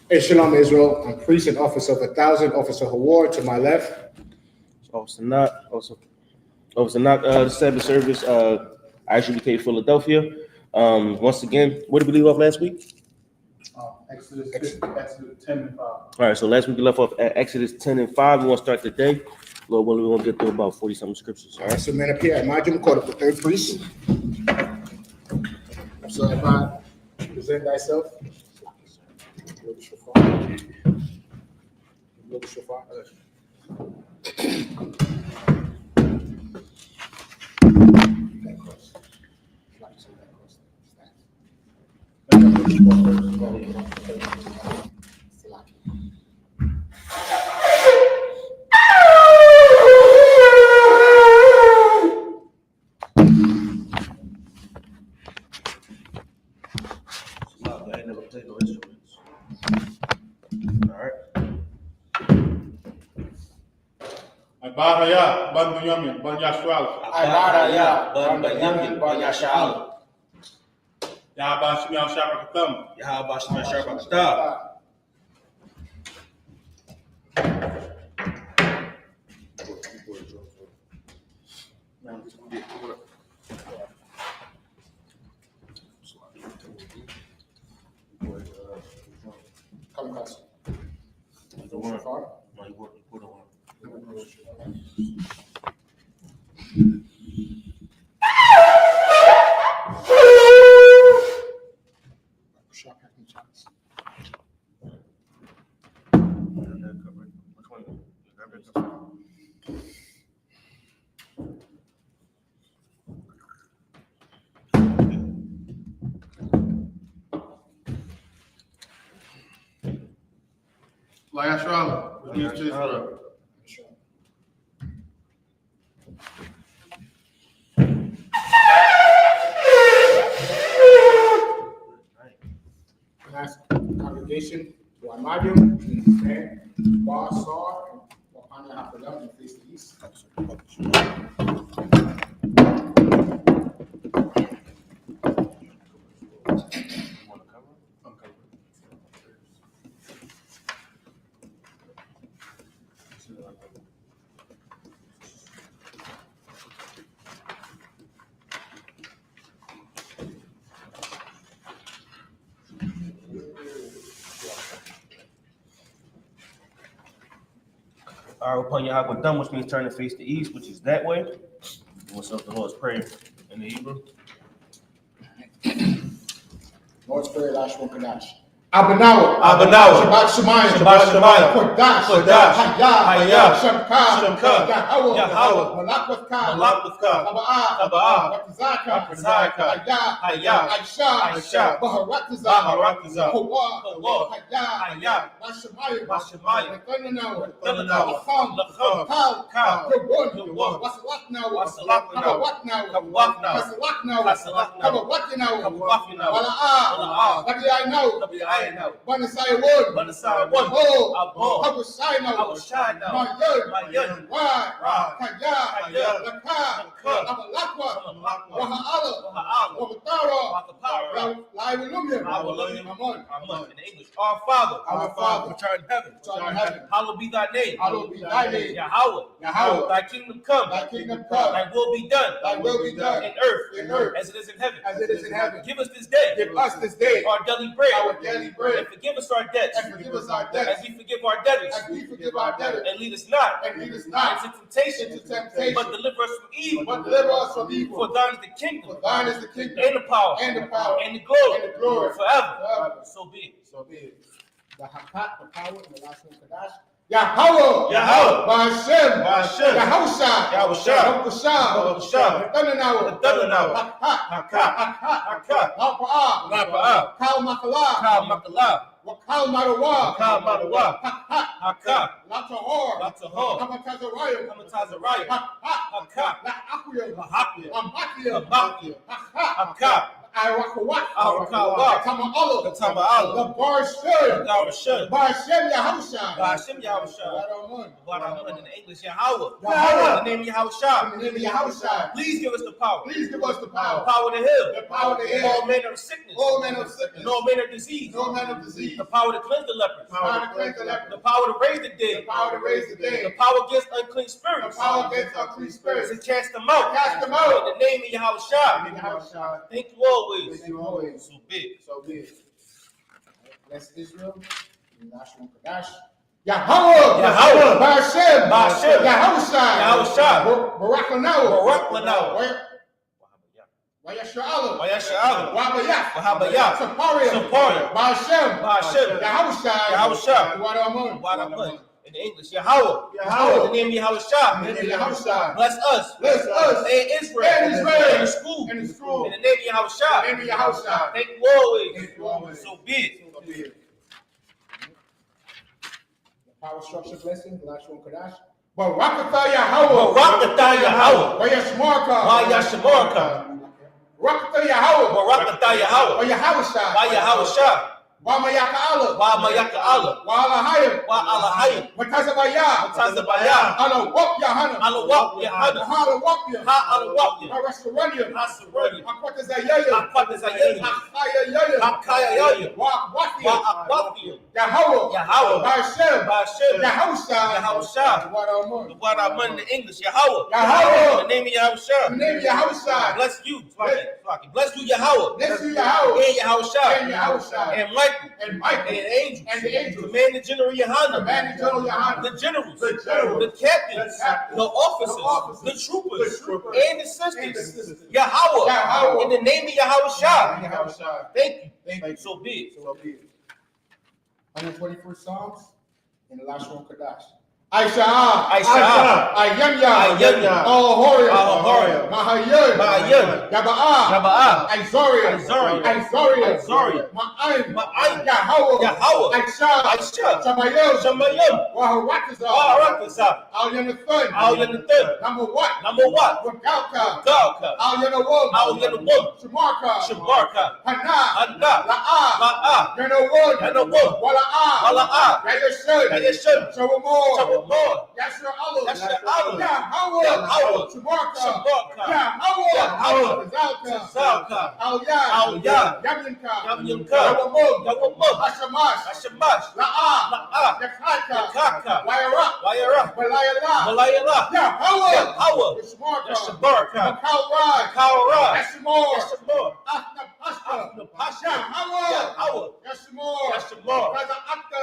Hey, Shalom Israel. I'm priest and officer of 1,000, Officer Hawar to my left. Officer Knock, the Sabbath service, I.S.U.P.K Philadelphia. Once again, what did we leave off last week? Exodus 10 and 5. All right, so last week we left off at Exodus 10 and 5. We want to start today. Lord willing, we're going to get through about 40-something scriptures. All right, so man up here at Majum, called up the third priest. So if I present thyself. Blow the shofar. Blow the shofar. That cross. Baraya, ban Benyamin, ban YASHUA. Baraya, ban Benyamin, ban YASHUA. YAHAWASHI, Shabakatam. YAHAWASHI, Shabakatam. Come across. The one. No, you put on. YASHUA, with these Israel. Congregation, Majum, and worldstar, YAHANNA, and face the east. All right, upon YAHWAH, which means turn to face the east, which is that way. What's up? The Lord's Prayer in the Hebrew. Lord's Prayer, Lashon Kadash. Abanawa, Shabbat Shemayim, Kodash, Hayah, Shemka, Yahawah, Malak, Taba'ah, Ratazaka, Hayah, Aisha, Baharatazah, Hawah, Hayah, Mashamayim, Thundernawa, Lacham, Kal, Yabun, Wasalaknawa, I know. Banasai one. Oh, Hawashai now. My yud. Why? Kaya. Laka. Amalakwa. Wahaala. Wahatara. Amen. In English, our Father, which art in heaven, hallowed be thy name. Yahawah. Thy kingdom come. Thy will be done. In earth. As it is in heaven. Give us this day. Our daily bread. And forgive us our debts. As we forgive our debtors. And lead us not into temptation. But deliver us from evil. For thine is the kingdom. And the power. And the glory. Forever. So be it. The Hakat, the power, and the Lashon Kadash. Yahawah, Ba'ashem, Yahushua, Yahushua, Thundernawa, Haka, Kal Makala, Wakal Marawa, Latahor, Hamatazariah, Haka, Amakia, I.U.I.C. Tama Allah. Tama Allah. The bar should. YAHUSHUA. Ba'ashem Yahushua. Ba'ashem Yahushua. What YAHUWAH in English, YAHAWAH. YAHAWAH. In the name of YAHUSHUA. In the name of Yahushua. Please give us the power. Please give us the The power. power to heal. The power to heal. All manner of sickness. All men of sickness. And all manner of disease. No man of disease. The power to cleanse the lepers. The power to cleanse the leper. The power to raise the The dead. power to raise the The dead. power against unclean The spirits. power against unclean To spirits. cast them out. Cast them out. In the name of YAHUSHUA. In Yahushua. Thank you always. Thank you always. So big. So good. Bless Israel. YAHUWAH. YAHAWAH. YAHAWAH. Ba'ashem. Ba'ashem. Yahushua. YAHUSHUA. Barak Lanawa. Barak Lanawa. YAHUSHUA. YAHUSHUA. YAHUWAH. YAHUWAH. SICARII. SICARII. Ba'ashem. Ba'ashem. Yahushua. YAHUSHUA. YAHUWAH. In the English, YAHAWAH. YAHAWAH. In the name of YAHUSHUA. In the name of Yahushua. Bless us. Bless us. And Israel. And Israel. In the school. In the school. In the name of YAHUSHUA. In the name of Yahushua. Thank you always. Thank you always. So be it. So be it. Power structure blessing, the last one, Kadash. Barakatah Yahawah. Barakatah Yahawah. YASHUA. YASHUA. Barakatah Yahawah. Barakatah Yahawah. YAHUSHA. YAHUSHUA. YAHAWAH. YAHAWAH. YAHUWAH. YAHUWAH. Matazabaya. YAHUWAH. I.O.C.K. YAHANNA. I.O.C.K. YAHANNA. I.U.I.C. I.U.I.C. Arasaranium. I.S.RAELITES. Akwatazayaya. I.S.RAELITES. Akayayaya. I.U.I.C. YAHUWAH. Yahawah. YAHAWAH. Ba'ashem. Ba'ashem. Yahushua. YAHUSHUA. What What I'm in the English, YAHAWAH. YAHAWAH. In the name of YAHUSHUA. In the name of Yahushua. Bless you. Bless you, YAHAWAH. Bless you, Yahawah. And YAHUSHUA. And Yahushua. And Michael. And Michael. And angels. And the angels. Commanding General YAHANNA. Commanding General YAHANNA. The generals. The generals. The captains. The captains. The officers. The officers. The troopers. The troopers. And the And the sisters. sisters. YAHAWAH. YAHAWAH. In the name of YAHUSHUA. Yahushua. Thank you. Thank you. So be it. So be it. 121st Psalms and the last one, Kadash. I.S.U.P.K. I.U.I.C. All-Horror. Bayan. YAHUWAH. ISRAELITES. Ma'ayin. Yahawah. YAHAWAH. I.S.U.P.K. Shamayim. Waharakazah. Al-Yanathan. Number what? Wagalka. Al-Yanawum. Shamarka. Hannah. La'ah. Yanawum. Wala'ah. Yashud. Shawamor. Yahawah. Al-Ya. Al-Ya. Yamyamka. Yawamum. Ashamash. La'ah. Yakaka. YAHUWAH. Walayala. YAHAWAH. Yashmarka. Kalraj. Yashmor. Ashna Pasha. Yahawah. YAHUWAH. Yashmor.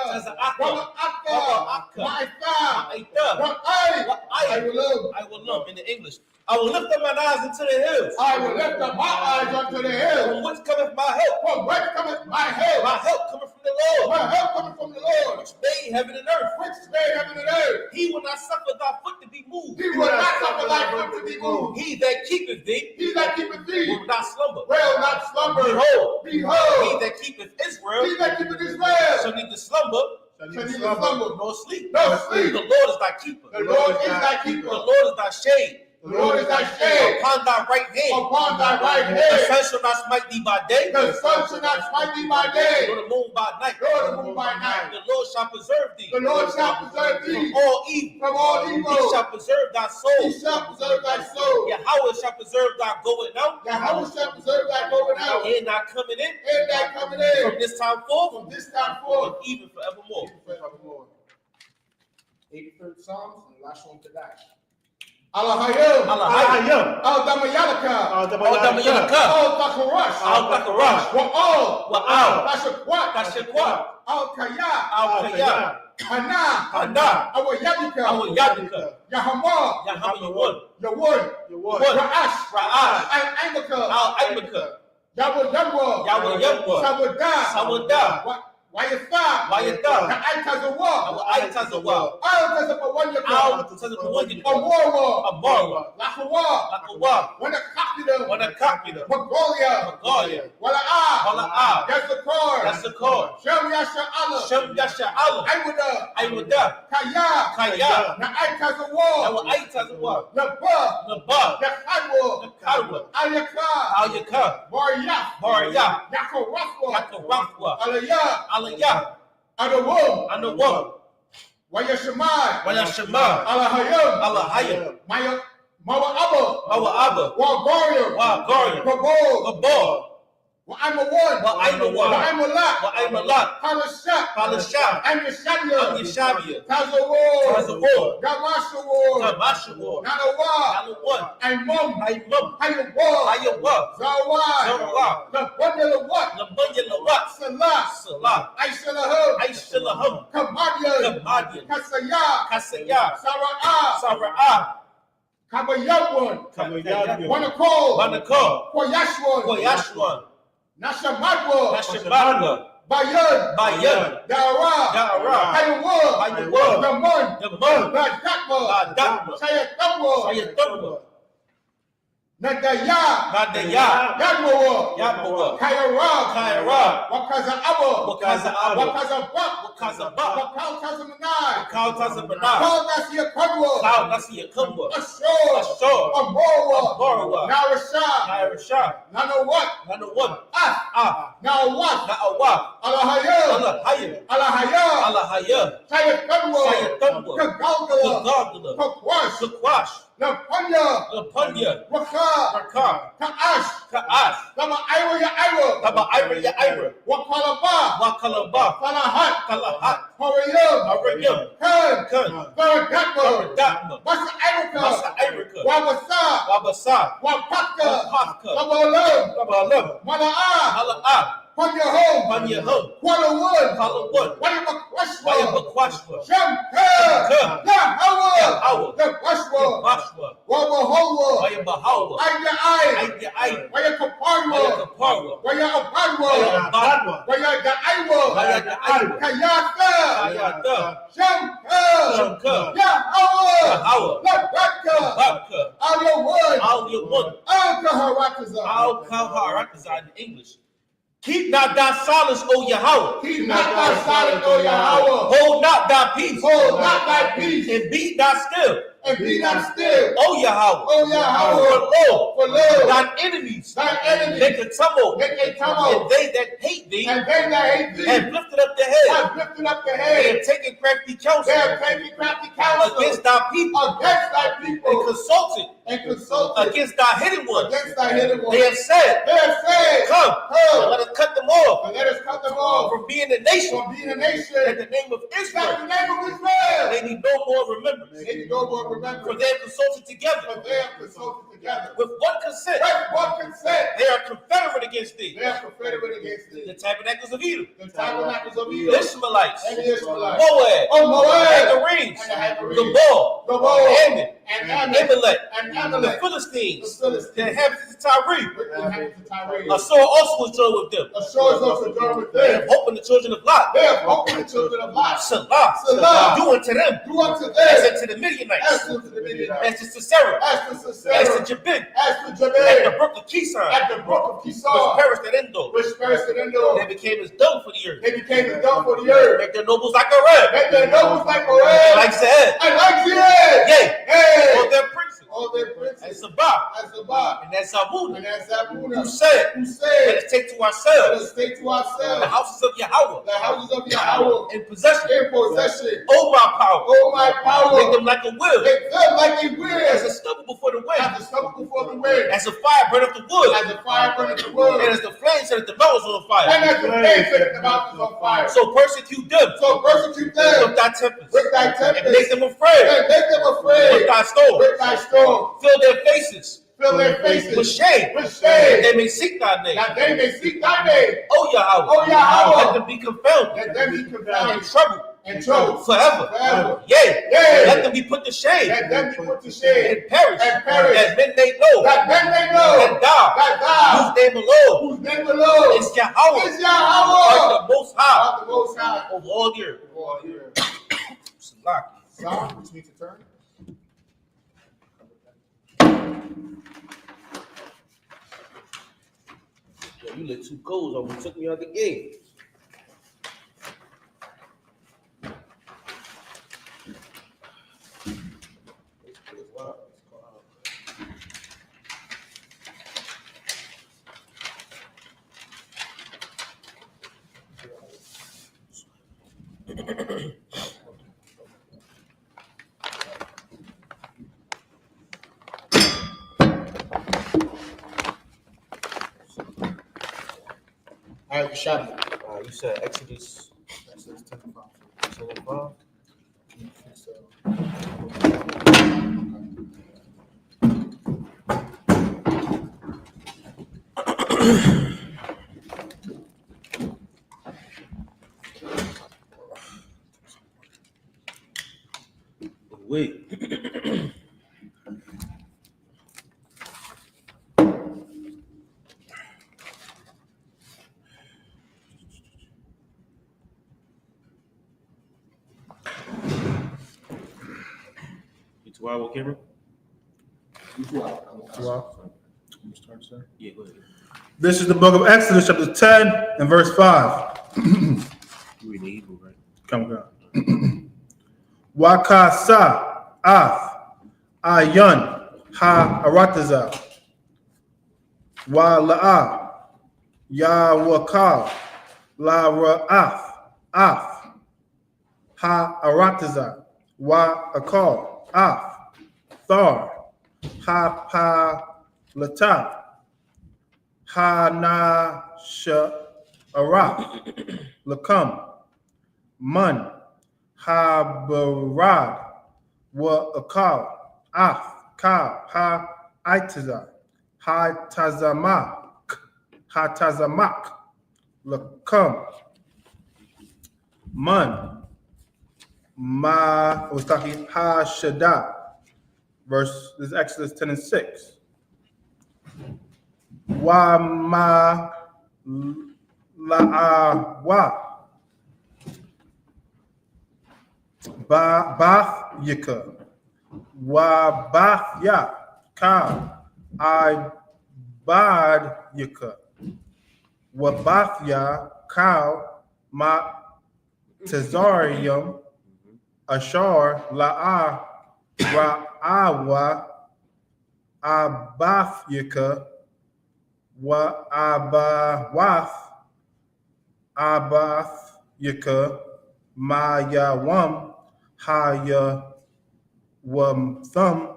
I will love in the English. I will lift up my eyes into the hills. I will lift up my eyes unto the hills. From whence cometh my help? From whence cometh my help? My help cometh from the Lord. My help cometh from the Lord, Which made heaven and earth. which made heaven and earth. He will not suffer thy foot to be moved. He will not suffer thy foot to be moved. He that keepeth thee He that keepeth thee will not slumber. will not slumber. Behold, he Behold, that keepeth Israel he that keepeth Israel shall neither slumber shall neither slumber nor sleep. nor sleep. The Lord is thy keeper. The Lord is thy The keeper. Lord is thy shade. The Lord is thy shade Upon thy right hand. upon thy right The hand. sun shall not smite thee by day, The sun shall not smite thee by day, nor the moon by night. nor the moon by night. The Lord shall preserve thee The Lord shall preserve thee from all evil. from all He evil. shall preserve thy He soul. shall preserve thy soul. Yahweh shall preserve thy going out Yahweh shall preserve thy going out and thy coming in and thy coming from in this time forth from this time forth. and even forevermore. 83rd Psalms and the last one to that. Allahayim. Al-Damayalaka. Al-Damayalaka. Al-Takarash. Al-Takarash. Wa'al. Tashakwat. Tashakwat. Al-Kaya. Al-Kaya. Hannah. Hannah. Awayadika. Awayadika. Yahama. Yahamayawah. Yawun. Ra'ash. Ra'ash. Al-Aimaka. Al-Aimaka. Yahweh. Yahweh. Sawadah. Sawadah. YAHUSHUA. YAHUSHUA. I'm a one. I'm a lot. I'm Yeshabia. Tazawar. Gamashawar. Nanawar. I'm Mum. Hayawah. Zawar. Nabunyalawat. Salah. Aishalahum. Kamadian. Kasaya. Sara'ah. Kabayabwan. Wanako. Yashua. Nashamadwa. Bayan. Dara. Hayawah. Namun. Badakma. Sayatama. Nadaya. Yadmawa. Kaira. Wakaza Abba. Wakaza Ba. Wakal Nasiya Kumba. Ashore. Amorwa. Narasha. Nanawat. Na'awat. Alahaya. Sayatama. Kagalgala. Kakwash. Lapunya. Raka. Ka'ash. Taba Ira. Wakalaba. Kalahat. Harayim. Kun. Baradakma. Masa Irika. Wabasa. Wapaka. Kabalam. Mala'ah. Panyahum. Kuala Wayabakwashwa. Shamka. Yahawah. Yahwashwa. Wayabahawa. Ayai. Wayakaparwa. Wayabadwa. Wayadaiwa. Kayaka. Shamka. Yahawah. Labaka. Al-Yamun. Al-Kaharatazah in English. Keep not thy silence, O Yahawah. Hold not thy peace. And be not still. O Yahawah. For lo, thine enemies. Make a tumult. And they that hate thee. Have lifted up their head. They have taken crafty counsel. Against thy people. And consulted. Against thy hidden ones. They have said. Come. And let us cut them off. From being a nation. In the name of Israel. They need no more remembrance. For they have consulted together. With one consent. They are confederate against thee. The tabernacles of Edom. The Ishmaelites. Moab. And the Reeds. Gabal. Ammon. Amalek. The Philistines. The inhabitants of Tyre. A sword also was joined with them. They have hope in the children of Lot. Salah. Do unto them. As unto the Midianites. As to Sisera. As to Jabin. At the brook of Kison. Which perished at Endor. They became as dung for the earth. Make their nobles like a red. And like Zed. Yea. All their princes. And Sabbath. And that's Zabuna. Who said, let us take to ourselves the houses of Yahawah. In possession. Oh my power. Make them like a will. As a stubble before the wind. As a fire burn up the wood. And as the flames set the mountains on fire. So persecute them. With thy tempest. And make them afraid. With thy storm. Fill their faces with shame. That they may seek thy name. O Yahawah. Let them be confounded. And trouble. Forever. Yea. Let them be put to shame. And perish. That men may know. And die. Whose name alone is Is Yahawah. Is Yahawah. Art the Most High. The Most High. Over all the earth. All the earth. Salaki. Psalm, which means to turn. Yo, you lit 2 goals on me. Took me out the game. All right, Shabbat. You said Exodus 10:5. 7:5. Wait. You 2 hour camera? Yeah, go ahead. This is the book of Exodus, chapter 10 and verse 5. You read the Hebrew, right? Come on. Wakasa af ayun ha arataza wa la'a YAHUAH la ra'af af ha arataza wa akal af thar ha pa lata ha na sha araf lakam man ha barad wa akal af ka ha itaza ha tazamak lakam man ma was talking ha shada. Verse, this is Exodus 10 and 6. Wa ma la'awa ba-bath-yika wa bath-ya ka I-bad-yika wa bath-ya ka ma tazarium ashar la'a ra'awa abath-yika wa abath-yika ma yawam haya wam thumb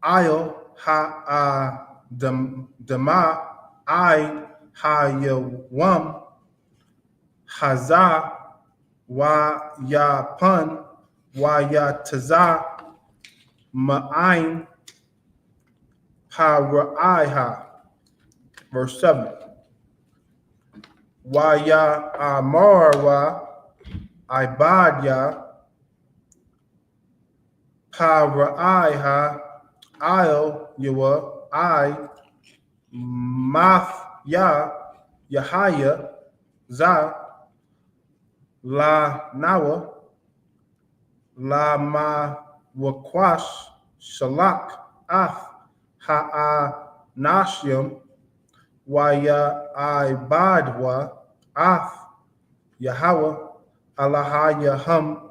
ayo ha dama I haya wam haza wa ya pun wa ya taza ma'ain ha ra'aiha. Verse 7. Wa ya amar wa ibadya ha ra'aiha ayo yuwa I math ya yahaya za la nawa la ma wakwash shalak af ha nashyam wa ya ibadwa af Yahawah Allahayaham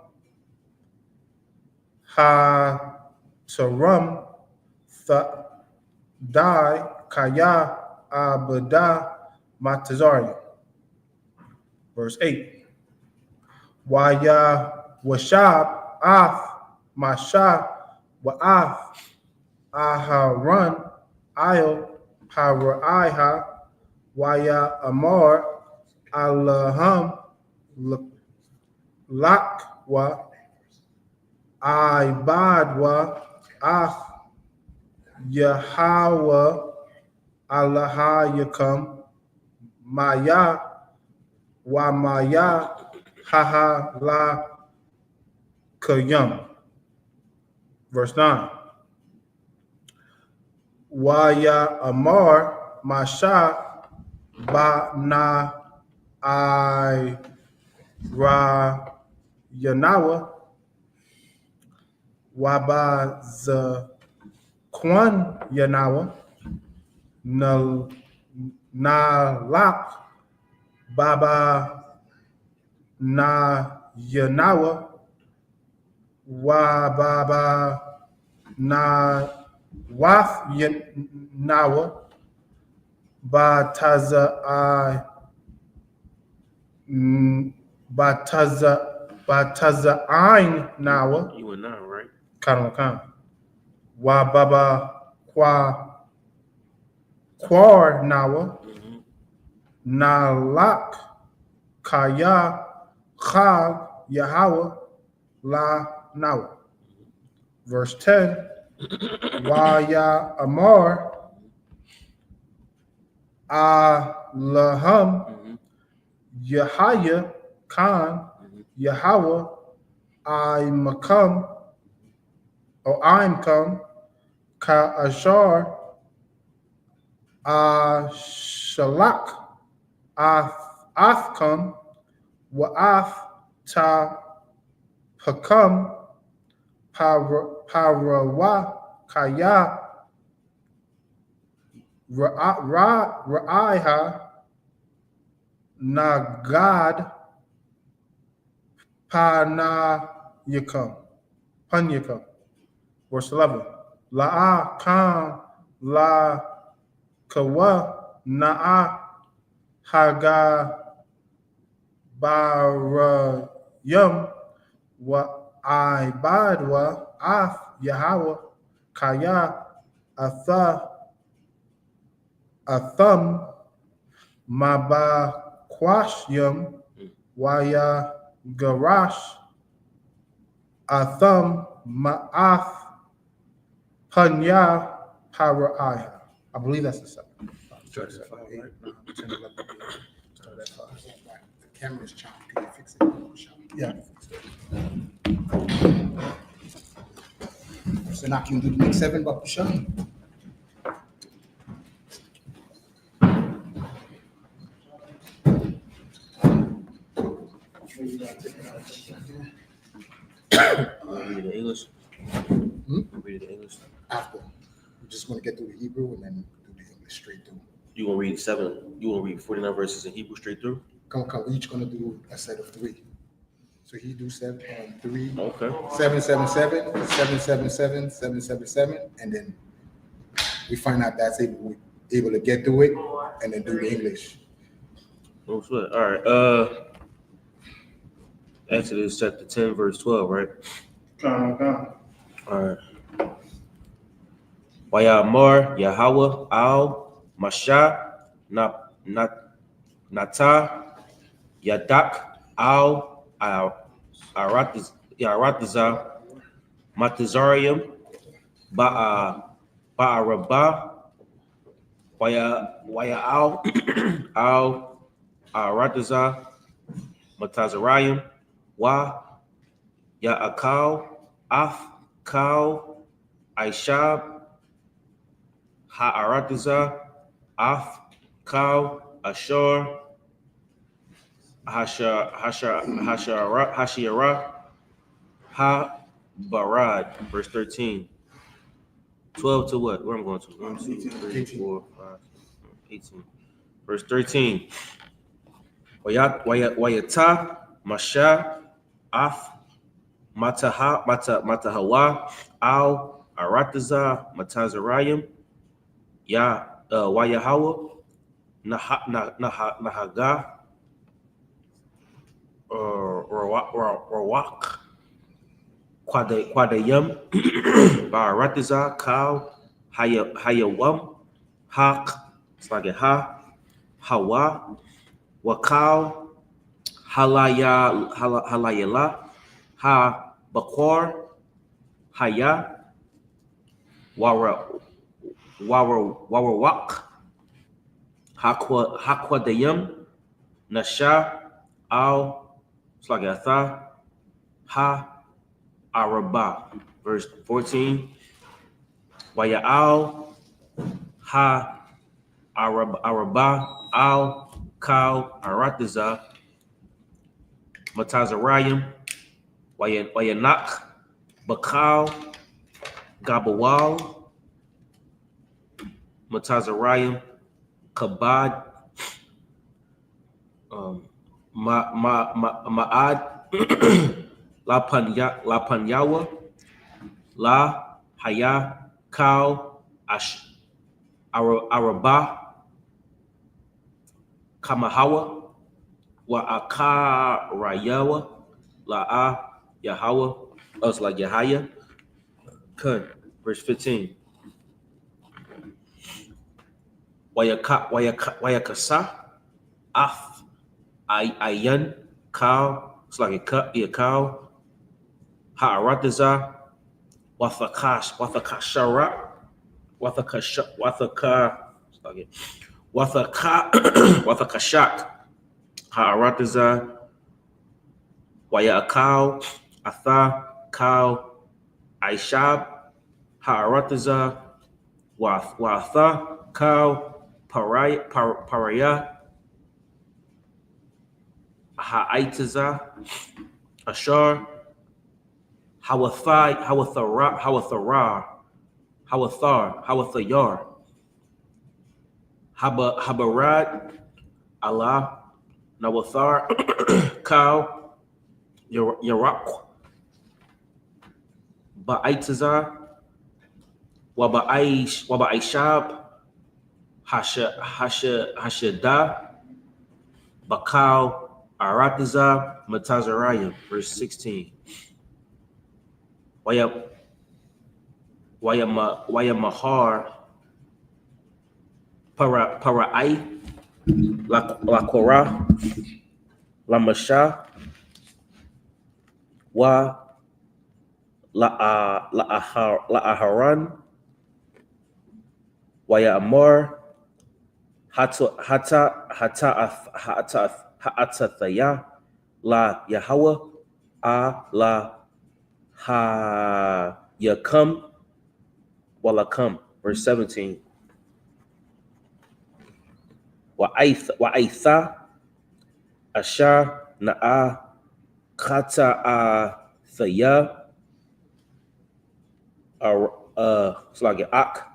ha tarum dai kaya abada matazari. Verse 8. Waya washab af masha wa af aharan ayo haraiha waya amar allaham lakwa ibadwa af Yahawah Allahayakam maya wa maya haha la kayam. Verse 9. Waya amar masha ba na I ra Yanawa Waba za Kwan Yanawa na lak Baba na Yanawa wa Baba na Waf Yanawa Bataza I Bataza Ein Nawa You and now, right? Kan wa Baba Kwar Nawa na lak Kaya Chag Yahawah La Nawa. Verse 10, Waya Amar Allahum Yahaya Khan Yahawah I'm come Ka Ashar Shalak Afkam Wa'af Ta Pakam Parawa Kaya Ra'aiha Nagad Panayakam. Verse 11. La'a Kam La Kawa Na'a Haga Barayam Wa Ibadwa Af Yahawah Kaya Atham Mabakwashyam Waya Garash Atham Ma'af Panya Paraiha. I believe that's the second. The camera's chopped. Can you fix it? Yeah. So now can you do the next 7 by Pushan? Read it in English. Read it in English. After. We're just going to get through the Hebrew and then do the English straight through. You want to read 7? You want to read 49 verses in Hebrew straight through? Come. We're each going to do a set of 3. So he do 7 and 3. Okay. 777, 777, 777, and then we find out that's able to get through it, and then do the English. No sweat. All right. Exodus chapter 10, verse 12, right? Come. All right. Wayamar Yahawah al Masha Nata Yadak al Aratiza Matazarium Ba'arabah Waya al Aratiza Matazarium Wa Ya'akal Af-Kal I.S.H.A.P.K Ha'aratiza Af-Kal Ashur Hashiara Ha-Barad. Verse 13. 12 to what? Where I'm going to? 1, 2, 3, 4, 5, 18. Verse 13. Wayata Masha Af Matahawah Al Aratiza Matazarayim YAHAWAH Nahaga Rawak Quadayam Baratiza Kal Hayawam Hak Slagaha Hawa Wakal Halayala Ha Bakwar Haya Warawak Hakwadayam Nasha Al Slagatha Ha Araba. Verse 14. Waya'al Ha Araba, Al, Kal, Aratiza, Matazarayim, Wayanak, Bakal, Gabawal, Matazarayim, Kabad, Ma'ad, La Panyawa, La Haya, Kal, Araba, Kamahawa, Wa'akarayawa, La'a, Yahawah, us like Yahaya. Kun, verse 15. Wayakasa, Af, Ayan, Kal, it's like a cut, be a cow. Ha'arataza, Wathakashara, Wathakashak, Ha'arataza, Wayakal, Atha, Kal, I.S.H.U.P.K, Ha'arataza, Watha, Kal, Paraya, Ha'aitaza, Ashar, Hawathar, Habarad, Allah, Nawathar, Kal, Yarak, Ba'aitaza, Waba'ishab, Hashada, Bakal, Aratiza, Matazarayim, verse 16. Wayamahar, Para'ai, La Korah, La Masha, Wa La Aharan, Wayamar, Ha'atathaya, La YAHAWAH, La Ha-yakam, Walakam, verse 17. Wa'aitha, Asha, Na'a, Kata'athaya, it's like an Ak,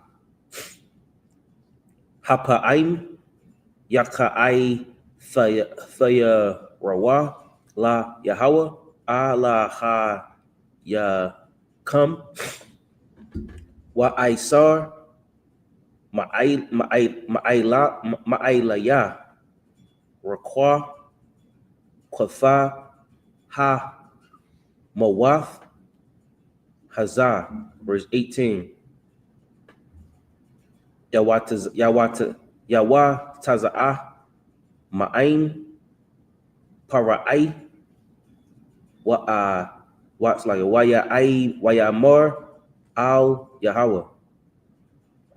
Hapa'aim, Yaka'ai, Thaya Rawa, La YAHAWAH, La Ha-yakam, Wa'aisar, Ma'ailaya, Rakwa, Kwatha, Ha, Mawath, Hazah, verse 18. Yawataza'ah, Ma'ain, Para'ai, what's like a Wayamar, Al Yahawah.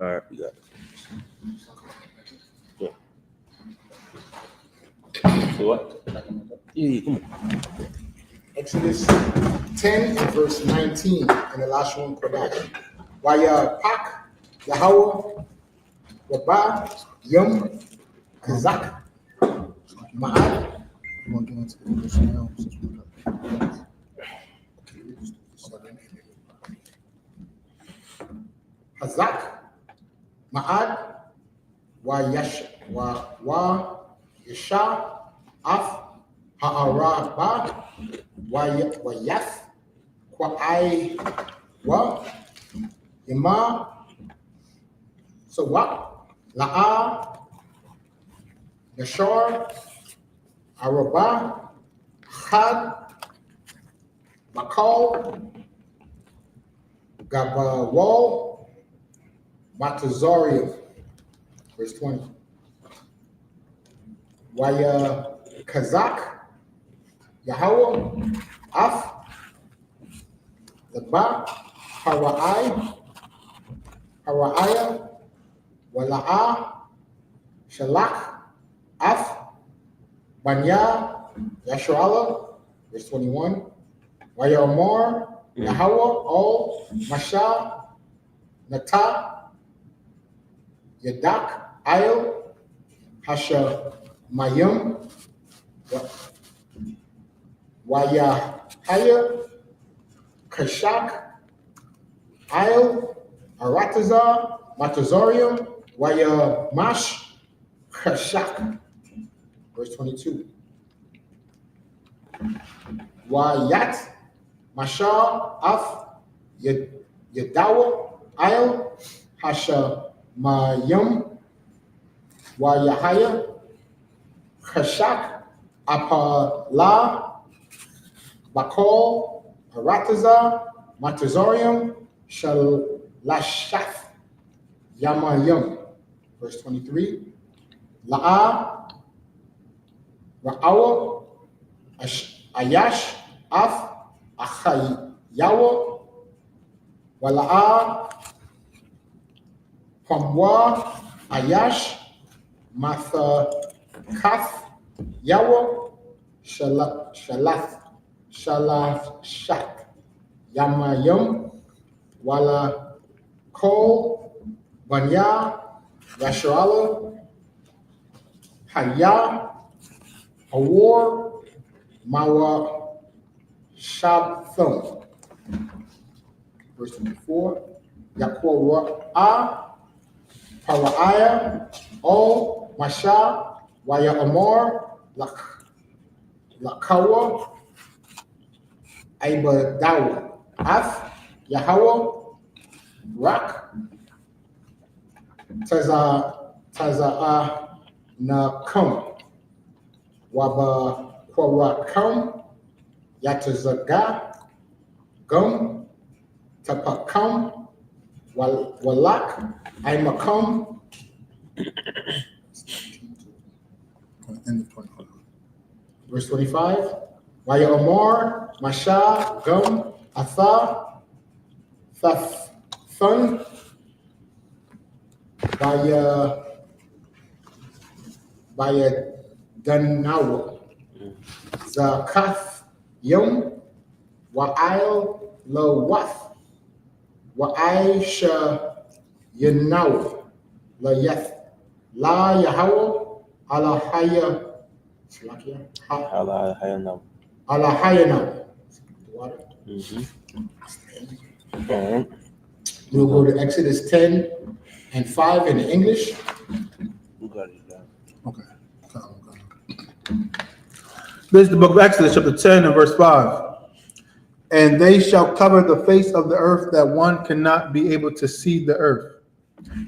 All right, we got it. So what? Yeah, come on. Exodus 10 and verse 19 in the last one, Kodash. Y.A.H.P.K, YAHAWAH, Waba, Yum, Kazak, Ma'ad. You want to get into English now? Hazak, Ma'ad, Yasha, Af, Ha'araba, Wayath, Kwa'ai-wa, Yama, Sawak, La'a, Yashar, Araba, Had, Bakal, Gabawal, Matazarium, verse 20. Kazak, Yahawah, Af, Laba, Hara'aya, Wala'a, Shalak, Af, Banya, Yashu'Allah, verse 21. Wayamar, Yahawah, Al, Masha, Nata, Yadak, Ayel, Hashemayim, YAHUAH, Kashak, Ayel, Aratazar, Matazorium, Yamash, Kashak. Verse 22. Wayat, Mashal, Af, Yadawa, Ayel, Hashemayim, YAHUAH, Kashak, Apala, Bakol, Aratazar, Matazorium, Shalashath, Yamayim. Verse 23. La'a, Ra'awa, Ayash, Af, Achayawa, Wala'a, Pamwa, Ayash, Mathakath, Yawa, Shalashak, Yamayim, Wala Kol, Banya, Yashuala, Haya, Awar, Mawa, Shabthum. Verse 24. Yakwara, Paraiah, O, Masha, Waya Amor, Lakawa, Ibadawa, Af, YAHAWAH, Rak, Taza'a Nakum, Waba Kwarakam, Yatazaga, Gum, Tapakam, Walak, Imakum. Verse 25. Waya Omar, Masha, Gum, Atha, Thun, Baya Danawa, Zakath, Yum, Wa'il, Lawath, Wa'aisha, Yanaw, Layeth, La Yahawah, Alahaya, Allahayana. Alahayana. Water. We'll go to Exodus 10 and 5 in English. Who got it down? Okay. This is the book of Exodus, chapter 10 and verse 5. And they shall cover the face of the earth that one cannot be able to see the earth.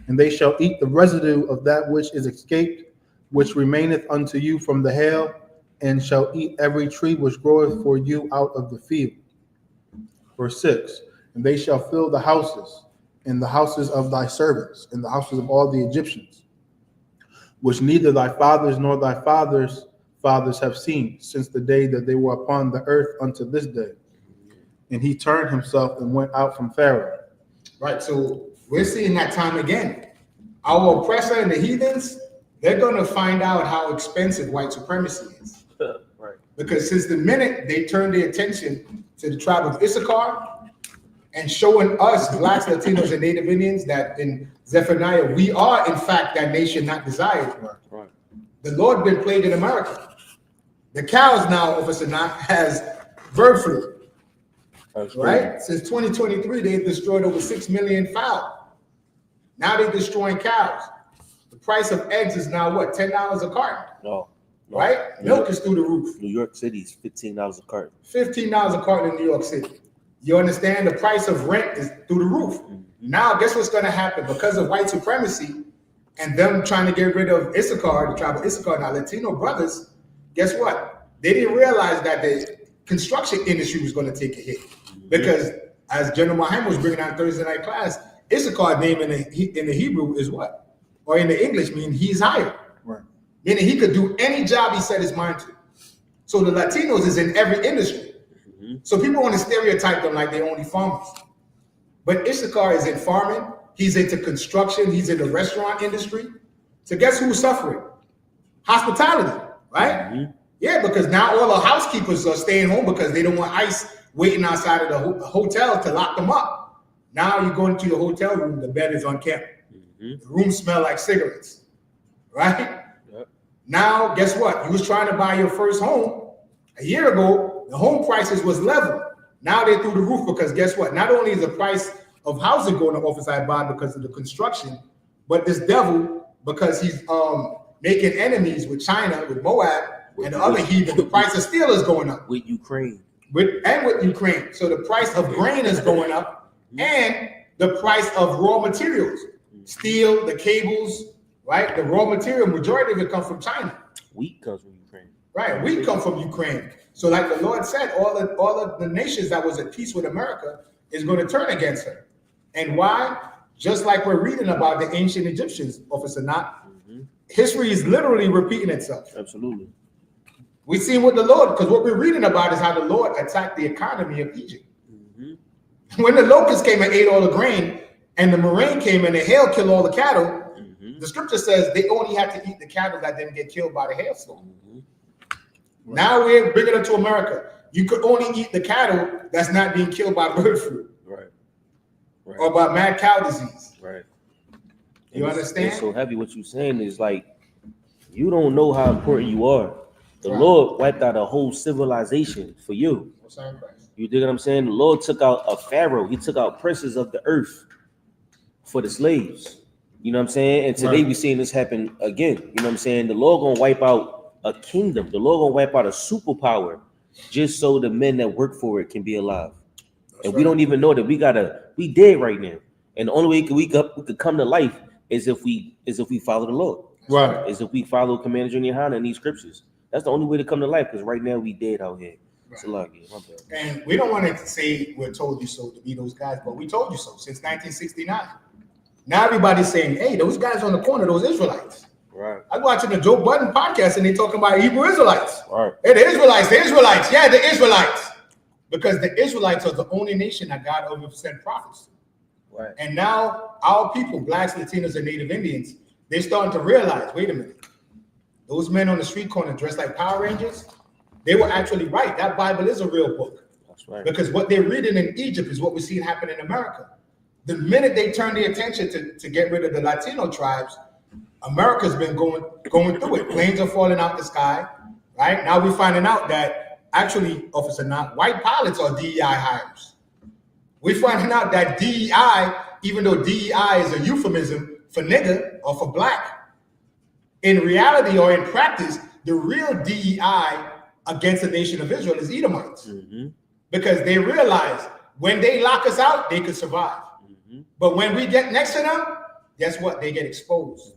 And they shall eat the residue of that which is escaped, which remaineth unto you from the hail, and shall eat every tree which groweth for you out of the field. Verse 6. And they shall fill the houses, and the houses of thy servants, and the houses of all the Egyptians, which neither thy fathers nor thy fathers' fathers have seen, since the day that they were upon the earth unto this day. And he turned himself and went out from Pharaoh. Right, so we're seeing that time again. Our oppressor and the heathens, they're going to find out how expensive white supremacy is. Right. Because since the minute they turned their attention to the tribe of Issachar and showing us, blacks, Latinos, and Native Indians, that in Zephaniah, we are in fact that nation not desired. Right. The Lord been plagued in America. The cows now, all of a sudden, has bird flu. Right? Since 2023, they've destroyed over 6 million fowl. Now they're destroying cows. The price of eggs is now what? $10 a carton. No. Right? Milk is through the roof. New York City is $15 a carton. $15 a carton in New York City. You understand? The price of rent is through the roof. Now, guess what's going to happen? Because of white supremacy and them trying to get rid of Issachar, the tribe of Issachar, and our Latino brothers, guess what? They didn't realize that the construction industry was going to take a hit. Because as General Muhammad was bringing out Thursday night class, Issachar's name in the Hebrew is what? Or in the English mean he's hired. Right. Meaning he could do any job he set his mind to. So the Latinos is in every industry. So people want to stereotype them like they're only farmers. But Issachar is in farming. He's into construction. He's in the restaurant industry. So guess who's suffering? Hospitality, right? Yeah, because now all the housekeepers are staying home because they don't want ICE waiting outside of the hotel to lock them up. Now you go into the hotel room, the bed is on camera. The room smell like cigarettes. right? Yep. Now, guess what? You was trying to buy your first home a year ago. The home prices was level. Now they're through the roof because guess what? Not only is the price of housing going up off his iBond because of the construction, but this devil, because he's making enemies with China, with Moab, and the other heathen, the price of steel is going up. With Ukraine. With Ukraine. So the price of grain is going up, and the price of raw materials, steel, the cables, right? The raw material, majority of it comes from China. Wheat comes from Ukraine. Right, wheat comes from Ukraine. So like the Lord said, all of the nations that was at peace with America is going to turn against her. And why? Just like we're reading about the ancient Egyptians, Officer Knott, history is literally repeating itself. Absolutely. We see what the Lord, because what we're reading about is how the Lord attacked the economy of Egypt. When the locusts came and ate all the grain, and the murrain came and the hail killed all the cattle, the scripture says they only had to eat the cattle that didn't get killed by the hailstorm. Now we're bringing it to America. You could only eat the cattle that's not being killed by bird flu. Right. Or by mad cow disease. Right. You understand? It's so heavy. What you're saying is like, you don't know how important you are. The Lord wiped out a whole civilization for you. You dig what I'm saying? The Lord took out a pharaoh. He took out princes of the earth for the slaves. You know what I'm saying? And today we're seeing this happen again. You know what I'm saying? The Lord gonna wipe out a kingdom. The Lord gonna wipe out a superpower just so the men that work for it can be alive. And we don't even know that we dead right now. And the only way we could come to life is if we follow the Lord. Right. Is if we follow Commander Junior YAHANNA in these scriptures. That's the only way to come to life, because right now we dead out here. It's a lot, my bad. And we don't want to say we're told you so to be those guys, but we told you so since 1969. Now everybody's saying, hey, those guys on the corner, those Israelites. Right. I'm watching the Joe Budden podcast and they talking about Hebrew Israelites. Right. Hey, the Israelites. Yeah, the Israelites. Because the Israelites are the only nation that God ever sent prophets. Right. And now our people, blacks, Latinos, and Native Indians, they're starting to realize, wait a minute, those men on the street corner dressed like Power Rangers, they were actually right. That Bible is a real book. That's right. Because what they're reading in Egypt is what we see happen in America. The minute they turn their attention to get rid of the Latino tribes, America's been going through it. Planes are falling out the sky, right? Now we're finding out that actually, Officer Knott, white pilots are DEI hires. We're finding out that DEI, even though DEI is a euphemism for nigger or for black, in reality or in practice, the real DEI against the nation of Israel is Edomites. Because they realize when they lock us out, they could survive. But when we get next to them, guess what? They get exposed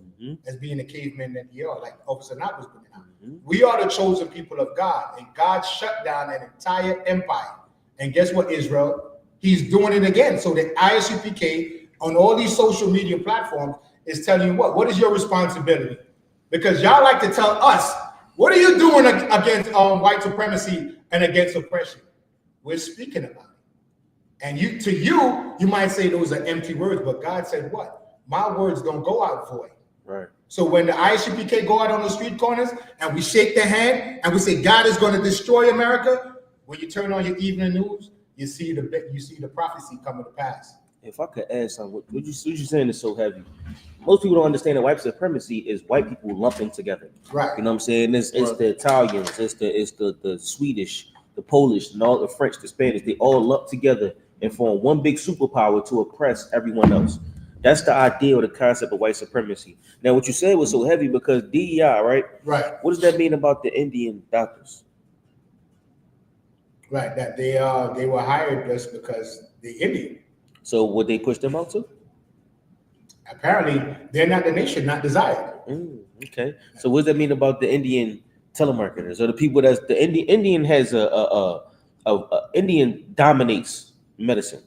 as being the cavemen that they are, like Officer Knott was bringing out. We are the chosen people of God, and God shut down an entire empire. And guess what, Israel? He's doing it again. So the I.S.U.P.K on all these social media platforms is telling you what is your responsibility? Because y'all like to tell us, what are you doing against white supremacy and against oppression? We're speaking about it. And you might say those are empty words, but God said what? My words don't go out void. Right. So when the I.S.U.P.K go out on the street corners and we shake their hand and we say God is going to destroy America, when you turn on your evening news, you see the prophecy coming to pass. If I could add something, what you're saying is so heavy. Most people don't understand that white supremacy is white people lumping together. Right. You know what I'm saying? It's the Italians, it's the Swedish, the Polish, and all the French, the Spanish. They all lump together and form one big superpower to oppress everyone else. That's the idea or the concept of white supremacy. Now, what you said was so heavy because DEI, right? Right. What does that mean about the Indian doctors? Right. That they were hired just because they're Indian. So would they push them out too? Apparently, they're not the nation, not desired. Okay. So what does that mean about the Indian telemarketers or the people that's the Indian has Indian dominates medicine?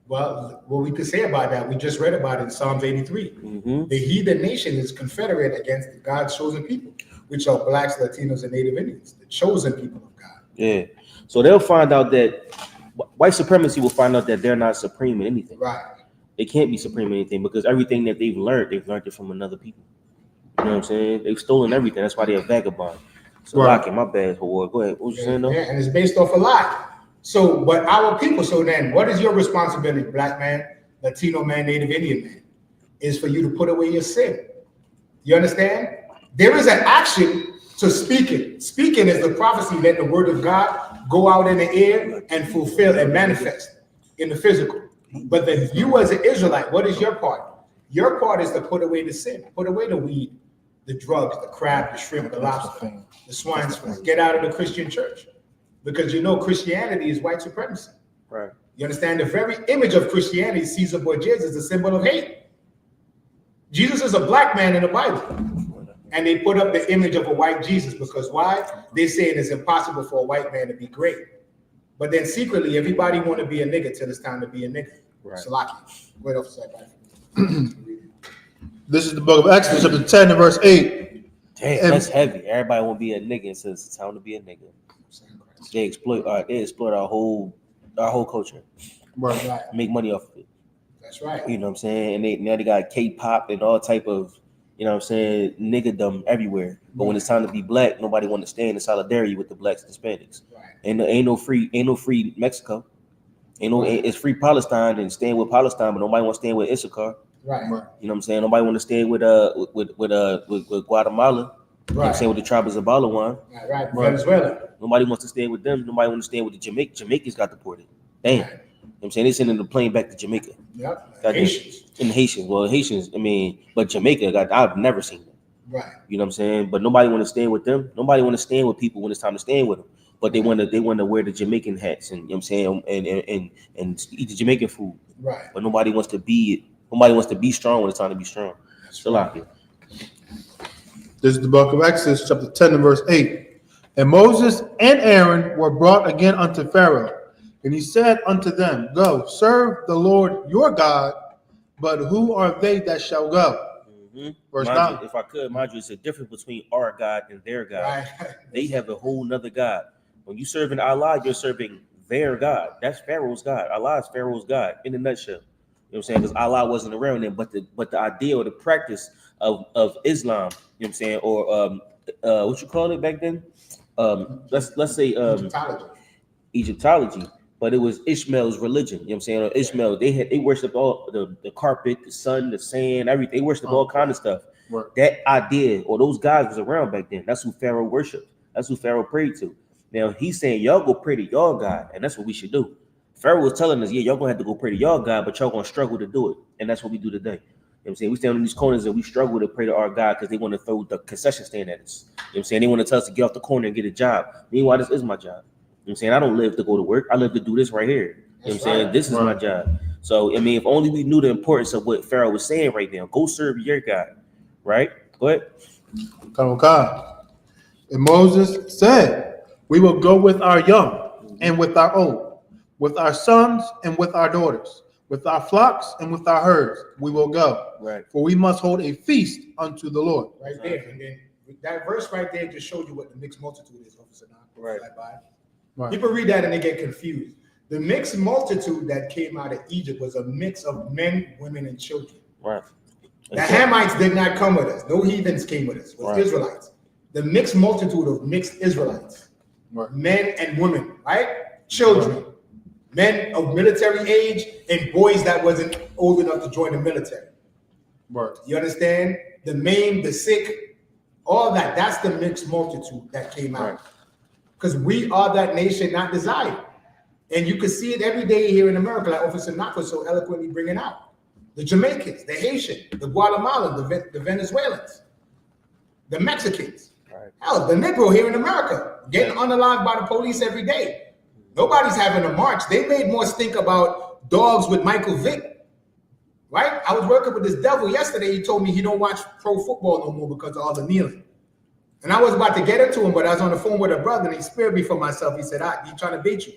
Well, what we could say about that, we just read about it in Psalms 83. The heathen nation is confederate against God's chosen people, which are blacks, Latinos, and Native Indians, the chosen people of God. Yeah. So they'll find out that white supremacy will find out that they're not supreme in anything. Right. They can't be supreme in anything because everything that they've learned it from another people. You know what I'm saying? They've stolen everything. That's why they're vagabond. So Rocky, my bad, Howard. Go ahead. What was you saying though? Yeah, and it's based off a lie. So, but our people, so then what is your responsibility, black man, Latino man, Native Indian man? Is for you to put away your sin. You understand? There is an action to speaking. Speaking is the prophecy, let the word of God go out in the air and fulfill and manifest in the physical. But then you as an Israelite, what is your part? Your part is to put away the sin, put away the weed, the drugs, the crab, the shrimp, the lobster, the swine's flesh. Get out of the Christian church. Because you know Christianity is white supremacy. Right. You understand? The very image of Christianity, Caesar Borgia, is a symbol of hate. Jesus is a black man in the Bible. And they put up the image of a white Jesus because why? They say it is impossible for a white man to be great. But then secretly, everybody want to be a nigga till it's time to be a nigga. Right. Salaki. Wait off the This is the book of Exodus, chapter 10 and verse 8. Damn, that's heavy. Everybody want to be a nigga and says it's time to be a nigga. They exploit our whole culture. Right. Make money off of it. That's right. You know what I'm saying? And now they got K-pop and all type of, you know what I'm saying, niggadom everywhere. But when it's time to be black, nobody want to stand in solidarity with the blacks and Hispanics. Right. Ain't no free Mexico. It's free Palestine and staying with Palestine, but nobody want to stand with I.S.U.K. Right. You know what I'm saying? Nobody want to stay with Guatemala. You know what I'm saying, with the tribes of Balawan. Right. Venezuela. Nobody wants to stay with them. Nobody wants to stay with the Jamaicans got deported. Damn. Right. You know what I'm saying? They sending the plane back to Jamaica. Yep. Haitians. And the Haitians. Well, Haitians, but Jamaica, I've never seen them. Right. You know what I'm saying? But nobody want to stand with them. Nobody want to stand with people when it's time to stand with them. But they want to wear the Jamaican hats and, you know what I'm saying, and eat the Jamaican food. Right. But nobody wants to be strong when it's time to be strong. So like it. This is the book of Exodus, chapter 10 and verse 8. And Moses and Aaron were brought again unto Pharaoh. And he said unto them, Go, serve the Lord your God, but who are they that shall go? Mm-hmm. Verse Mind 9. you, if I could, mind you, it's a difference between our God and their God. Right. They have a whole nother God. When you serving Allah, you're serving their God. That's Pharaoh's God. Allah is Pharaoh's God in a nutshell. You know what I'm saying? Because Allah wasn't around them, but the idea or the practice of Islam, you know what I'm saying, or what you call it back then? Let's say Egyptology. But it was Ishmael's religion, you know what I'm saying? Or Ishmael, they worship all the carpet, the sun, the sand, everything. They worship all kind of stuff. Right. That idea or those guys was around back then. That's who Pharaoh worshiped. That's who Pharaoh prayed to. Now he's saying y'all go pray to y'all God, and that's what we should do. Pharaoh was telling us, yeah, y'all gonna have to go pray to y'all God, but y'all gonna struggle to do it. And that's what we do today. You know what I'm saying? We stand on these corners and we struggle to pray to our God because they want to throw the concession stand at us. You know what I'm saying? They want to tell us to get off the corner and get a job. Meanwhile, this is my job. You know what I'm saying? I don't live to go to work. I live to do this right here. You know what I'm saying? This is my job. So, I mean, if only we knew the importance of what Pharaoh was saying right now. Go serve your God. Right? Go ahead. And Moses said, We will go with our young and with our old, with our sons and with our daughters, with our flocks and with our herds. We will go. Right. For we must hold a feast unto the Lord. Right there. And then that verse right there just showed you what the mixed multitude is, Officer Don. Right. Right. People read that and they get confused. The mixed multitude that came out of Egypt was a mix of men, women, and children. Right. The Hamites did not come with us. No heathens came with us. It was Israelites. The mixed multitude of mixed Israelites. Right. Men and women, right? Children. Right. Men of military age and boys that wasn't old enough to join the military. Right. You understand? The maimed, the sick, all that. That's the mixed multitude that came out. Because we are that nation not desired. And you can see it every day here in America, like Officer Knock was so eloquently bringing out. The Jamaicans, the Haitians, the Guatemalans, the Venezuelans, the Mexicans. Right. Hell, the Negro here in America, getting unalive by the police every day. Nobody's having a march. They made more stink about dogs with Michael Vick. Right? I was working with this devil yesterday. He told me he don't watch pro football no more because of all the kneeling. And I was about to get into him, but I was on the phone with a brother and he spared me for myself. He said, he's trying to bait you.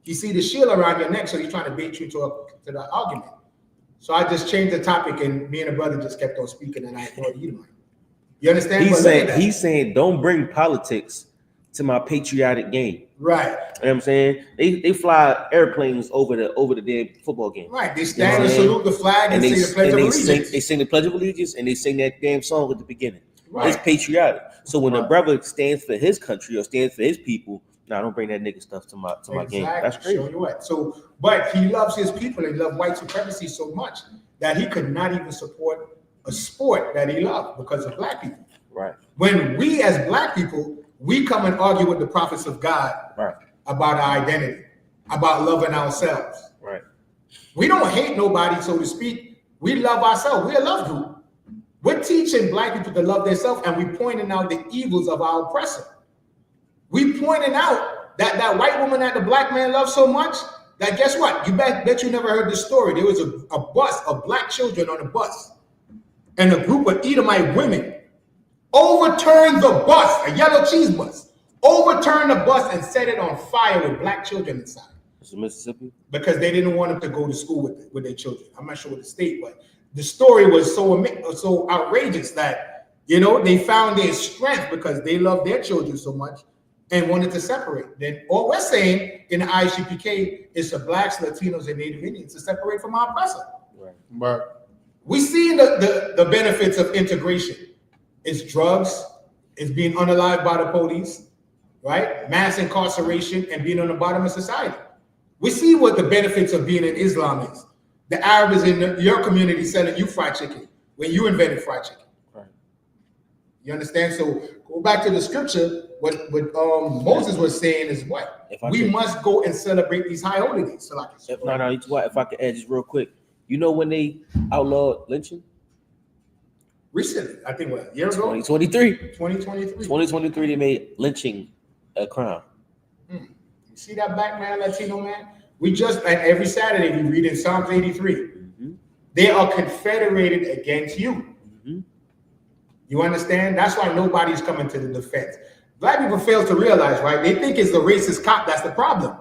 You see the shield around your neck, so he's trying to bait you to the argument. So I just changed the topic and me and the brother just kept on speaking and I ignored you. You understand? He's saying, don't bring politics to my patriotic game. Right. You know what I'm saying? They fly airplanes over the damn football game. Right. They stand and salute the flag and sing the Pledge of Allegiance. They sing the Pledge of Allegiance and they sing that damn song at the beginning. Right. It's patriotic. So when a brother stands for his country or stands for his people, nah, don't bring that nigga stuff to my game. That's crazy. Show you what. So, but he loves his people and he loves white supremacy so much that he could not even support a sport that he loved because of black people. Right. When we as black people, we come and argue with the prophets of God about our identity, about loving ourselves. Right. We don't hate nobody, so to speak. We love ourselves. We're a love group. We're teaching black people to love themselves, and we're pointing out the evils of our oppressor. We pointing out that white woman that the black man loves so much, that guess what? You bet you never heard this story. There was a bus of black children on a bus, and a group of Edomite women overturned the bus, a yellow cheese bus, overturned the bus and set it on fire with black children inside. This is Mississippi? Because they didn't want them to go to school with their children. I'm not sure what the state, but the story was so outrageous that, you know, they found their strength because they loved their children so much and wanted to separate. Then all we're saying in the I.S.U.P.K is for blacks, Latinos, and Native Indians to separate from our oppressor. Right. We see the benefits of integration. It's drugs, it's being unalived by the police, right? Mass incarceration and being on the bottom of society. We see what the benefits of being in Islam is. The Arabs in your community selling you fried chicken when you invented fried chicken. Right. You understand? So go back to the scripture. What Moses was saying is what? We must go and celebrate these high holidays. So like, if I could add just real quick. You know when they outlawed lynching? Recently, I think what, a year ago? 2023. 2023. 2023, they made lynching a crime. You see that black man, Latino man? We just, like every Saturday, we read in Psalms 83. They are confederated against you. You understand? That's why nobody's coming to the defense. Black people fail to realize, right? They think it's the racist cop that's the problem.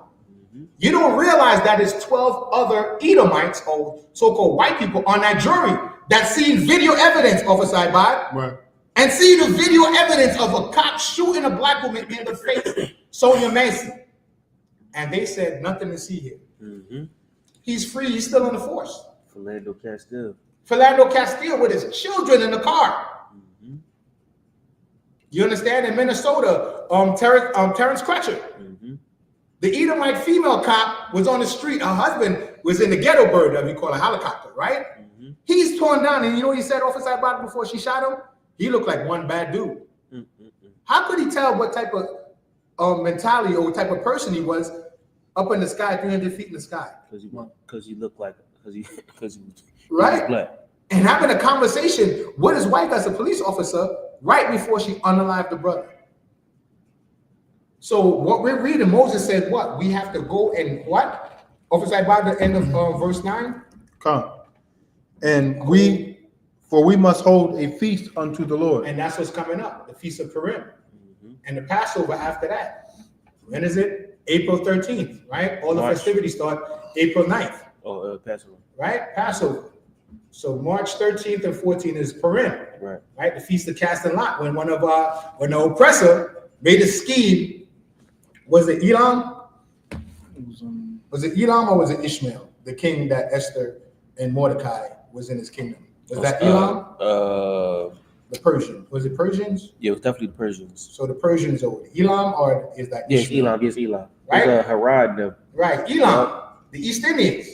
You don't realize that it's 12 other Edomites or so-called white people on that jury that seen video evidence, Officer I.B.O.W, and see the video evidence of a cop shooting a black woman in the face, Sonia Mason. And they said nothing to see here. He's free. He's still on the force. Philando Castile with his children in the car. You understand? In Minnesota, Terrence Crutcher. The Edomite female cop was on the street. Her husband was in the ghetto bird that we call a helicopter, right? He's torn down. And you know what he said, Officer I.B.O.W, before she shot him? He looked like one bad dude. How could he tell what type of mentality or what type of person he was up in the sky, 300 feet in the sky? Because he looked like, because he right? was black. And having a conversation with his wife as a police officer right before she unalived the brother. So what we're reading, Moses said what? We have to go and what? Officer I.B.O.W, the end of verse 9? Come. And we must hold a feast unto the Lord. And that's what's coming up, the Feast of Purim. And the Passover after that. When is it? April 13th, right? All the festivities start April 9th. Passover. Right? Passover. So March 13th and 14th is Purim. Right? The Feast of Cast and Lot. When when the oppressor made a scheme. Was it Elam? Was it Elam or was it Ishmael? The king that Esther and Mordecai was in his kingdom. Was that Elam? The Persian. Was it Persians? Yeah, it was definitely the Persians. So the Persians over Elam, or is that Ishmael? Yes, Elam. Right? Harad. Right, Elam, the East Indians.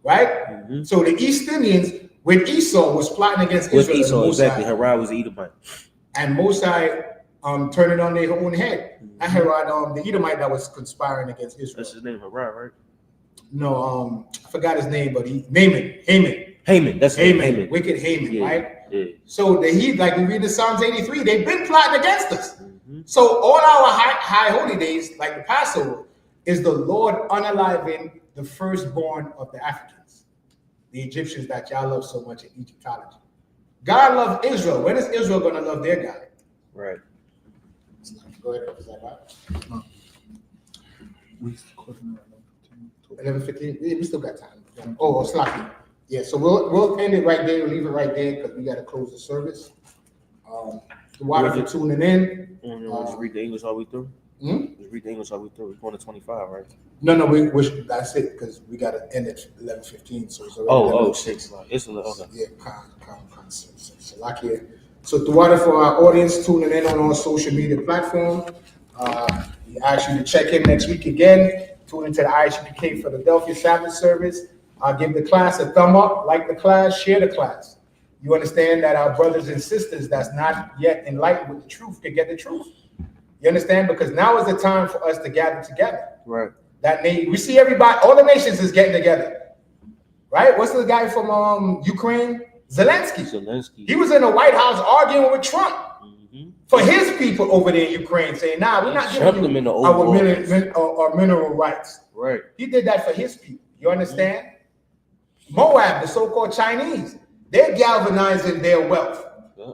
Right? So the East Indians, when Esau was plotting against Israel, Esau, exactly. Harad was the Edomite. And Mosai turning on their own head. I heard the Edomite that was conspiring against Israel. That's his name, Harad, right? No, I forgot his name, but Haman. That's Haman. Wicked Haman, right? Yeah. So like we read in Psalms 83, they've been plotting against us. So all our high holy days, like the Passover, is the Lord unaliving the firstborn of the Africans, the Egyptians that y'all love so much in Egyptology. God loved Israel. When is Israel going to love their God? Right. Go ahead. 11:15. We still got time. Oh, sloppy. Yeah. So we'll end it right there. We'll leave it right there because we got to close the service. The water for tuning in. Just read the English all the way through. Just read the English all the way through. We're going to 25, right? No. That's it because we got to end at 11:15. So it's already 6. It's okay. Yeah. So the water for our audience tuning in on our social media platform. We ask you to check in next week again. Tune into the I.S.U.P.K Philadelphia Sabbath service. Give the class a thumb up, like the class, share the class. You understand that our brothers and sisters that's not yet enlightened with the truth can get the truth. You understand? Because now is the time for us to gather together. Right. We see everybody, all the nations is getting together. Right? What's the guy from Ukraine? Zelensky. He was in the White House arguing with Trump for his people over there in Ukraine, saying, nah, we're not giving you our mineral rights. Right. He did that for his people. You understand? Moab, the so-called Chinese, they're galvanizing their wealth.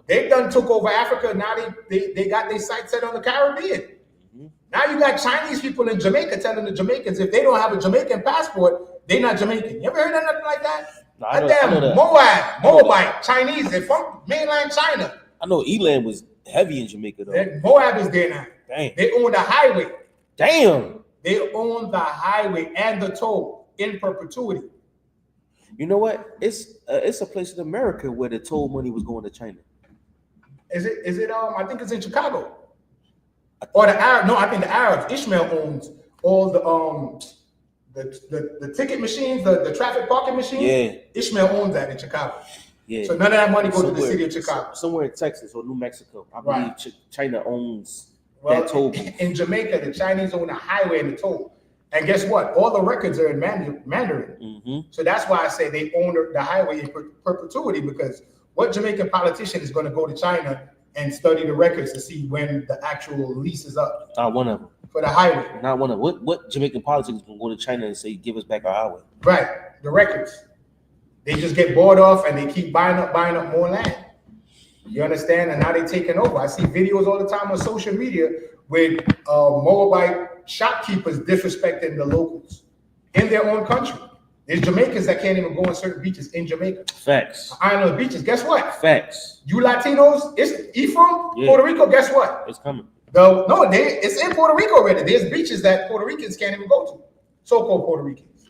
They done took over Africa. Now they got their sights set on the Caribbean. Now you got Chinese people in Jamaica telling the Jamaicans if they don't have a Jamaican passport, they're not Jamaican. You ever heard of nothing like that? Moabite, Chinese, they're from mainland China. I know Elam was heavy in Jamaica though. Moab is there now. Dang. They own the highway. Damn. They own the highway and the toll in perpetuity. You know what? It's a place in America where the toll money was going to China. Is it I think it's in Chicago. Or the Arab? No, I think the Arabs. Ishmael owns all the ticket machines, the traffic parking machines. Yeah. Ishmael owns that in Chicago. Yeah. So none of that money goes to the city of Chicago. Somewhere in Texas or New Mexico. I believe China owns that toll. In Jamaica, the Chinese own the highway and the toll. And guess what? All the records are in Mandarin. So that's why I say they own the highway in perpetuity, because what Jamaican politician is going to go to China and study the records to see when the actual lease is up? Not one of them. For the highway. Not one of them. What Jamaican politicians will go to China and say, give us back our highway? Right. The records. They just get bought off and they keep buying up more land. You understand? And now they're taking over. I see videos all the time on social media with Moabite shopkeepers disrespecting the locals in their own country. There's Jamaicans that can't even go on certain beaches in Jamaica. Facts. Island beaches. Guess what? Facts. You Latinos, it's Ephraim, Puerto Rico. Guess what? It's coming. It's in Puerto Rico already. There's beaches that Puerto Ricans can't even go to. So-called Puerto Ricans.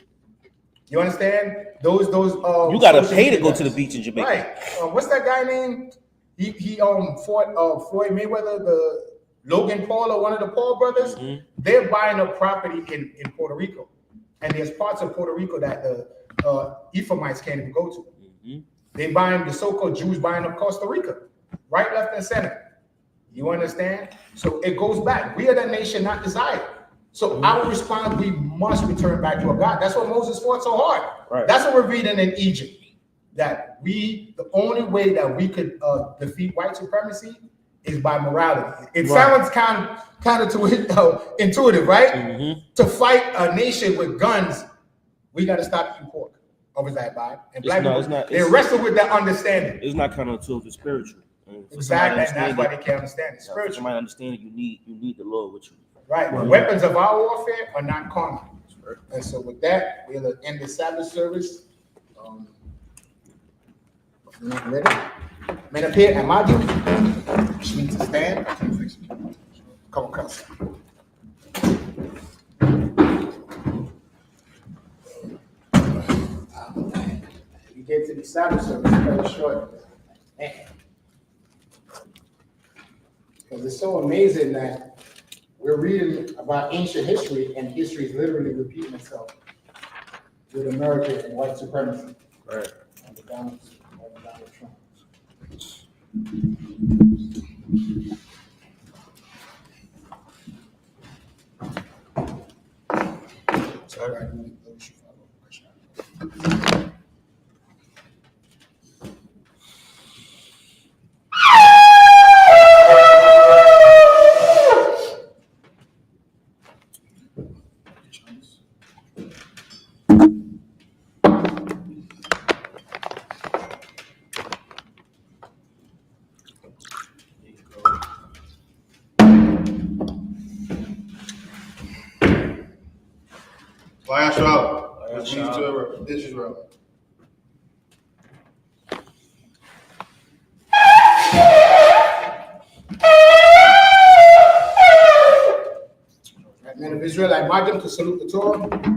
You understand? Those you gotta pay to go to the beach in Jamaica. Right. What's that guy named? He fought Floyd Mayweather, the Logan Paul, or one of the Paul brothers. They're buying up property in Puerto Rico. And there's parts of Puerto Rico that the Ephraimites can't even go to. They buying, the so-called Jews buying up Costa Rica. Right, left, and center. You understand? So it goes back. We are the nation not desired. So our response, we must return back to our God. That's what Moses fought so hard. Right. That's what we're reading in Egypt. That the only way that we could defeat white supremacy is by morality. It sounds kind of intuitive, right? To fight a nation with guns, we got to stop eating pork. Over that, Bob. And black people, they wrestle with that understanding. It's not counterintuitive, it's spiritual. Exactly, and that's why they can't understand it. Spiritual. Somebody understand it, you need the Lord with you. Right. The weapons of our warfare are not carnal. And so with that, we'll end the Sabbath service. Not ready. Men up here, am I doing? Which means to stand. Come on, cuz. You get to the Sabbath service, very short. Man. Because it's so amazing that we're reading about ancient history, and history is literally repeating itself with America and white supremacy. Right. And the Donald Trump. Sorry. YAHUSHUA. Israel. Men of Israel, I invite them to salute the Torah.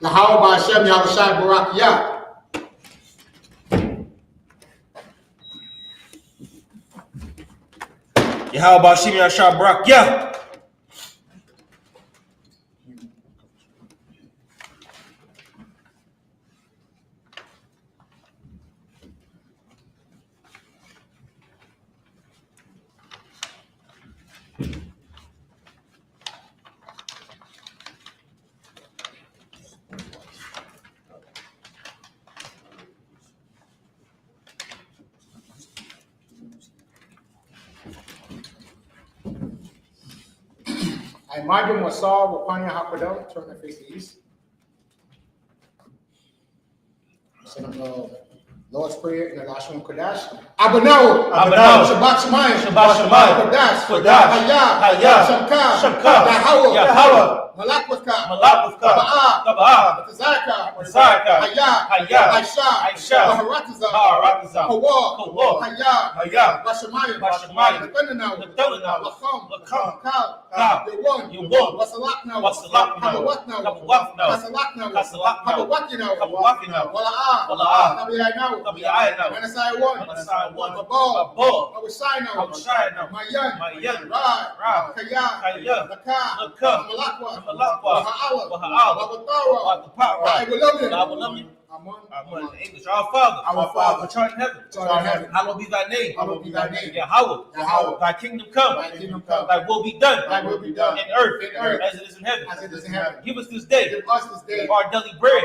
Yahawah Ba'Hashem Yahushua Barak Yah. Yahawah Ba'Hashem Yahushua Barak Yah. I imagine Masal Wapanya Hapadel, turn their face to the east. Send them the Lord's Prayer in the last one, Kodash. Abanaw, Shabbat Shemayim, Kodash, Hayah, Shamka, Yahawah, Malakwaka, Taba'ah, Zaka, Hayah, Aisha, Maharatazah, Hawa, Hayah, Bashamayim, Nathanaw, Lacham, Kal, you won, Wasalaknaw, Habawatnaw, Kasalaknaw, Habawatinaw, Wala'ah, Tabi'aynaw, Manasai one, Babal, Awashaynaw, Mayan, Ra, Kaya, Laka, Malakwa, Waha'ala, Wabatara, I will love you. Amen. In English, our Father, which art in heaven, hallowed be thy name. Yahawah, thy kingdom come, thy will be done, in earth, as it is in heaven. Give us this day our daily bread,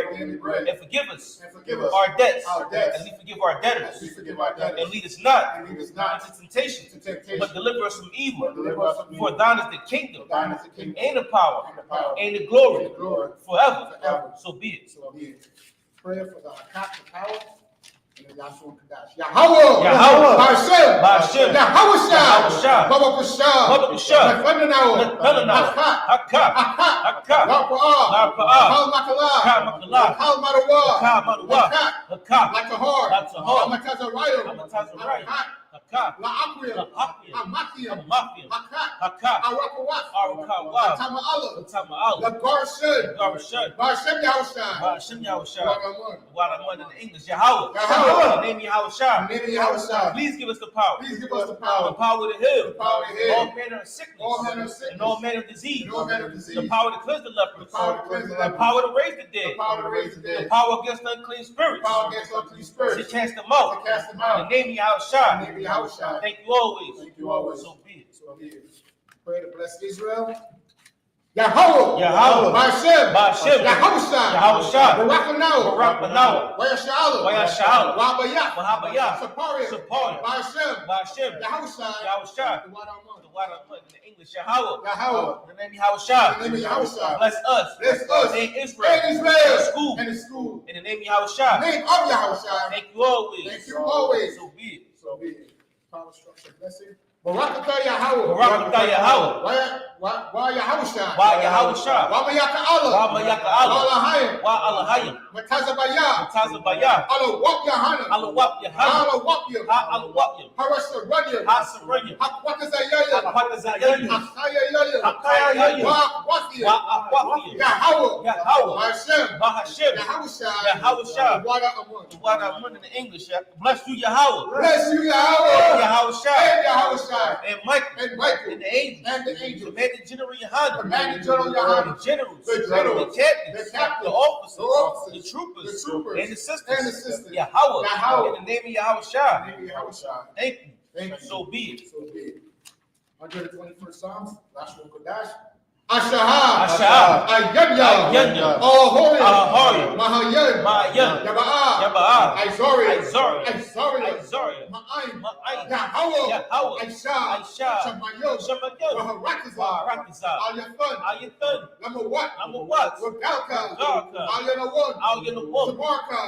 and forgive us our debts, as we forgive our debtors. And lead us not into temptation, but deliver us from evil. For thine is the kingdom, and the power, and the glory, forever. So be it. Prayer for the I.U.I.C, the power, and the YASHUA Kadash. Yahawah, Ba'Hashem, Yahushua, Babakashah, Nathanaw, I.O.C.K, Rapa'ah, Kal Madawa, Lakahar, La'akwiyah, Amakiyah, Arakawah, Tama'ala, Lagarshud, Ba'Hashem Yahushua, Wadamun in English, Yahawah, in the name of Yahushua. Please give us the power. The power to heal all manner of sickness and all manner of disease. The power to cleanse the lepers. The power to raise the dead. The power against unclean spirits. To cast them out. In the name of Yahushua. Thank you always. So be it. Pray to bless Israel. Yahawah, Ba'Hashem, Yahushua, Barakanaw, YASHUA, Wahabayah, SICARII, Ba'Hashem, Yahushua, in the English, Yahawah, in the name of Yahushua. Bless us, in Israel, in the school, in the name of Yahushua. Thank you always. So be it. Power structure blessing. Barakatah Yahawah. Wa Yahushua. Wamayaka Allah. Wa Allahayim. Matazabaya. Allah-wap Yahanna. Allah-wap Harasaranya. Hakwakazayaya. Hakayayaya. Wa'akwafiyah. Yahawah. Ba'Hashem. Yahushua. Wadamun in the English. Bless you, Yahawah. Yahushua. And Michael. And the angels. Commanding General YAHANNA. The generals. The captains. The officers. The troopers. And the sisters. Yahawah. In the name of Yahushua. Thank you. So be it. 121st Psalms. Last one, Kodash. Ashaha. Ayanya. All holy. Mahayan. Yaba'ah. Isariah. Ma'ayin. Yahawah. Aisha. Shamayo. Maharatazah. Al-Yathan. Number what? Wagalka. Al-Yanawun. Tabarka.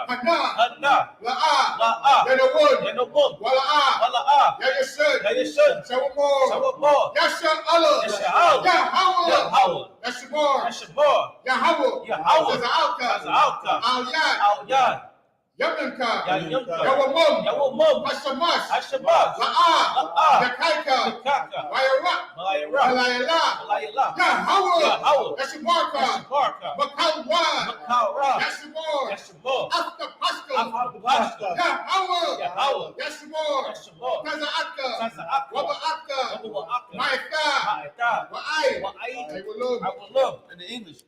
Hannah. La'ah. Yanawun. Wala'ah. Yayashud. Shawamor. Yasha Yahawah. Yashamor. Yahawah. Za'alka. Al-Yad. Yamnanka. Yawamum. Hashamash. La'ah. Yakaika. Mayarah. Yahawah. Yashamarka. Makalwan. Yahweh, Yashua, Yashua, After Apapashka, Yahawah, Yahawah, Yashua, Yashua, Taza'aka, Taza'aka, Waba'aka, Waba'aka, Ma'ika, Ma'ita, Wa'ai, Wa'ai. I will love. I will love in the English.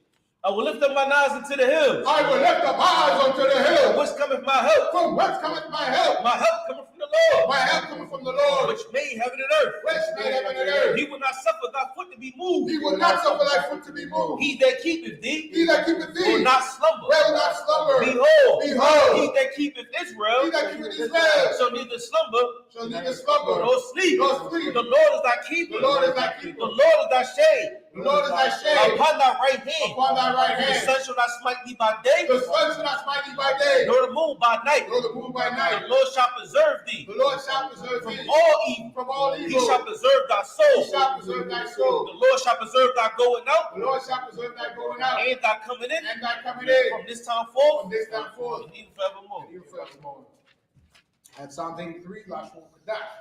I will lift up my eyes into the hills. I will lift up my eyes unto the From hill. whence cometh my help? From whence cometh my help? My help cometh from the Lord, My help cometh from the Lord, which made heaven and earth. which made heaven and earth. He will not suffer thy foot to be moved. He will not suffer thy foot to be moved. He that keepeth thee He that keepeth will thee not slumber. will not slumber. Behold, Behold, he that keepeth he Israel that keepeth Israel shall neither slumber shall neither slumber nor sleep. nor sleep. The Lord is thy keeper. The Lord is thy keeper. The Lord is thy shade The Lord is thy shade upon thy right hand. upon thy right The hand. sun shall not smite thee by day, The sun shall not smite thee by day, nor the moon by night. nor the moon by The night. Lord shall preserve thee The Lord shall preserve from thee all evil. from all He evil. shall preserve thy He soul. shall preserve thy The soul. Lord shall preserve thy going out The Lord shall preserve thy going out and thy coming in and thy coming in from this time forth from this time forth. and even forevermore. And even forevermore. At Psalm 83, Lashon Kadash.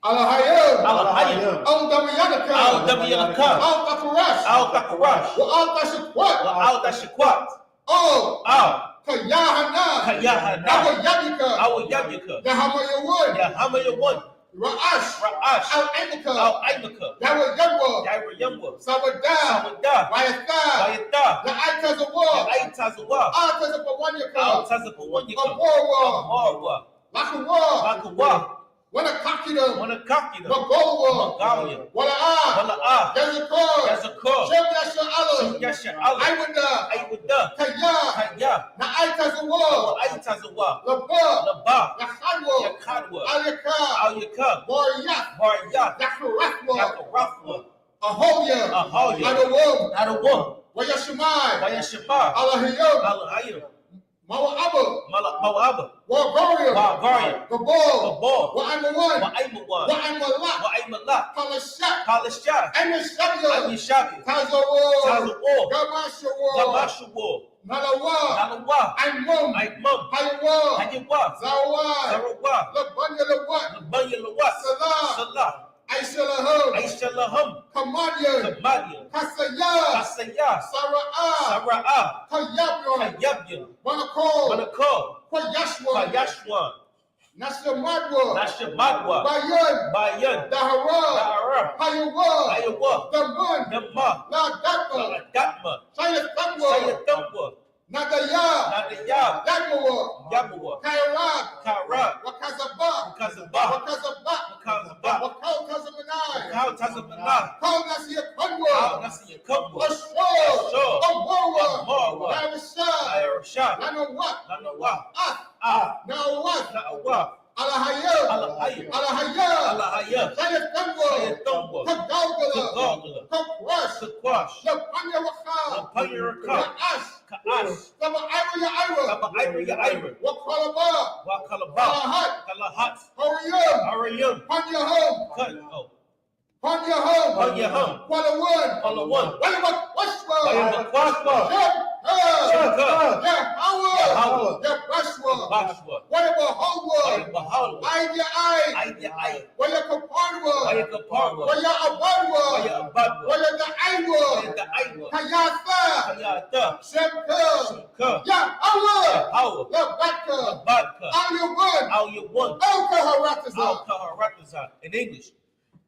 Allahayim. Allahayim. Al-Damiyanaka. Al-Damiyanaka. Al-Takarash. Al-Takarash. Wa-al-Tashakwat. Al-Tashakwat. Oh. Al-Yahanna. Yahanna. Awa-Yamika. Al-Yamika. Yahamayawun. Yahamayawun. Ra'ash. Ra'ash. Al-Aimika. Al-Aimika. Yawa-Yamwa. Yawa-Yamwa. Sawadah. Sawadah. Wayatha. Wayatha. La'aitazawah. Aitazawah. Al-Tazapawanyaka. Al-Tazapawanyaka. Awarwa. Awarwa. Lakawa. Lakawa. Wanakakida. Wanakakida. Magawa. Magalia. Wala'ah. Wala'ah. Yazakar. Yazakar. Shem Yasha'ala. Yasha'ala. Aiwada. Aiwada. Kaya. Kaya. Na'aitazawah. Aitazawah. Laba. Laba. Yakadwa. Yakadwa. Al-Yaka. Al-Yaka. Bariyah. Bariyah. Yakarathwa. Yakarafwa. Ahoya. Ahoya. Adawam. Adawam. Wayashimai. Wayashima. Allahiyam. Al-Hayim. Mawa'aba. Mawa'aba. Wagaria. Wagaria. Gabal. Gabal. Wa'amawan. Wa'aimawan. Wa'amalat. Wa'aimalat. Palashak. Palashah. Anishabya. Anishabi. Tazawar. Tazawar. Gamashawar. Damashuwa. Nalawa. Nalawa. Aimum. Aimum. Hayawa. Hayawa. Zawar. Sarawah. Labanya Lawat. Labanya Lawat. Salah. Salah. Aishalaham. Aishalaham. Kamadyan. Kamadyan. Kasaya. Kasaya. Sara'ah. Sara'ah. Kayabyan. Kayabyan. Wanakol. Manakal. Kwayashwa. Yashua. Nashamadwa. Nashamadwa. Bayan. Bayan. Dahara. Dahara. Hayawa. Ayawa. Daman. Nama. La Dapa. Gatma. Sayatangwa. Sayatangwa. Nadaya. Nadaya. Yagawa. Yabawa. Kairat. Kara. Wakazaba. Kazaba. Wakazaba. Kazaba. Wakal Kazamanai. Kau Tazamana. Kal Nasiya Kau Kandwa. Nasi Yakabwa. Ashur. Awarwa. Amarwa. Narishah. Ayarshah. Nanawat. Nanawa. Ah. Nawat. Naawa. Alahayah. Alahayah. Alahayah. Alahayah. Sayatangwa. Sayatangwa. Kagalgala. Kagalgala. Kakwash. Kakwash. Lapanya Wakal. Lapanyaraka. Kaash. Kaash. Lama Ira Ira. Kaba Ira Ira. Wakalaba. Wakalaba. Kalahat. Kalahat. Hariyam. Arayam. Panyaham. Cut. Oh. Panyaham. Panyaham. Kwalawan. Palawan. Walamak Washwa. Wayabakwashwa. Shaka. Shaka. Yahawah. Yahawah. Yabashwa. Bashwa. Walabahawa. Wayabahalwa. Ayya. Ayya. Wayakaparwa. Wayakarparwa. Wayabadwa. Wayabadwa. Wayada'aywa. Wayada'aywa. Kayatha. Kayata. Shemka. Shemka. Yahawah. Yahawah. Yabaka. Badka. Al-Yawun. Al-Yawan. Al-Kaharataza. Al-Kaharataza. In English.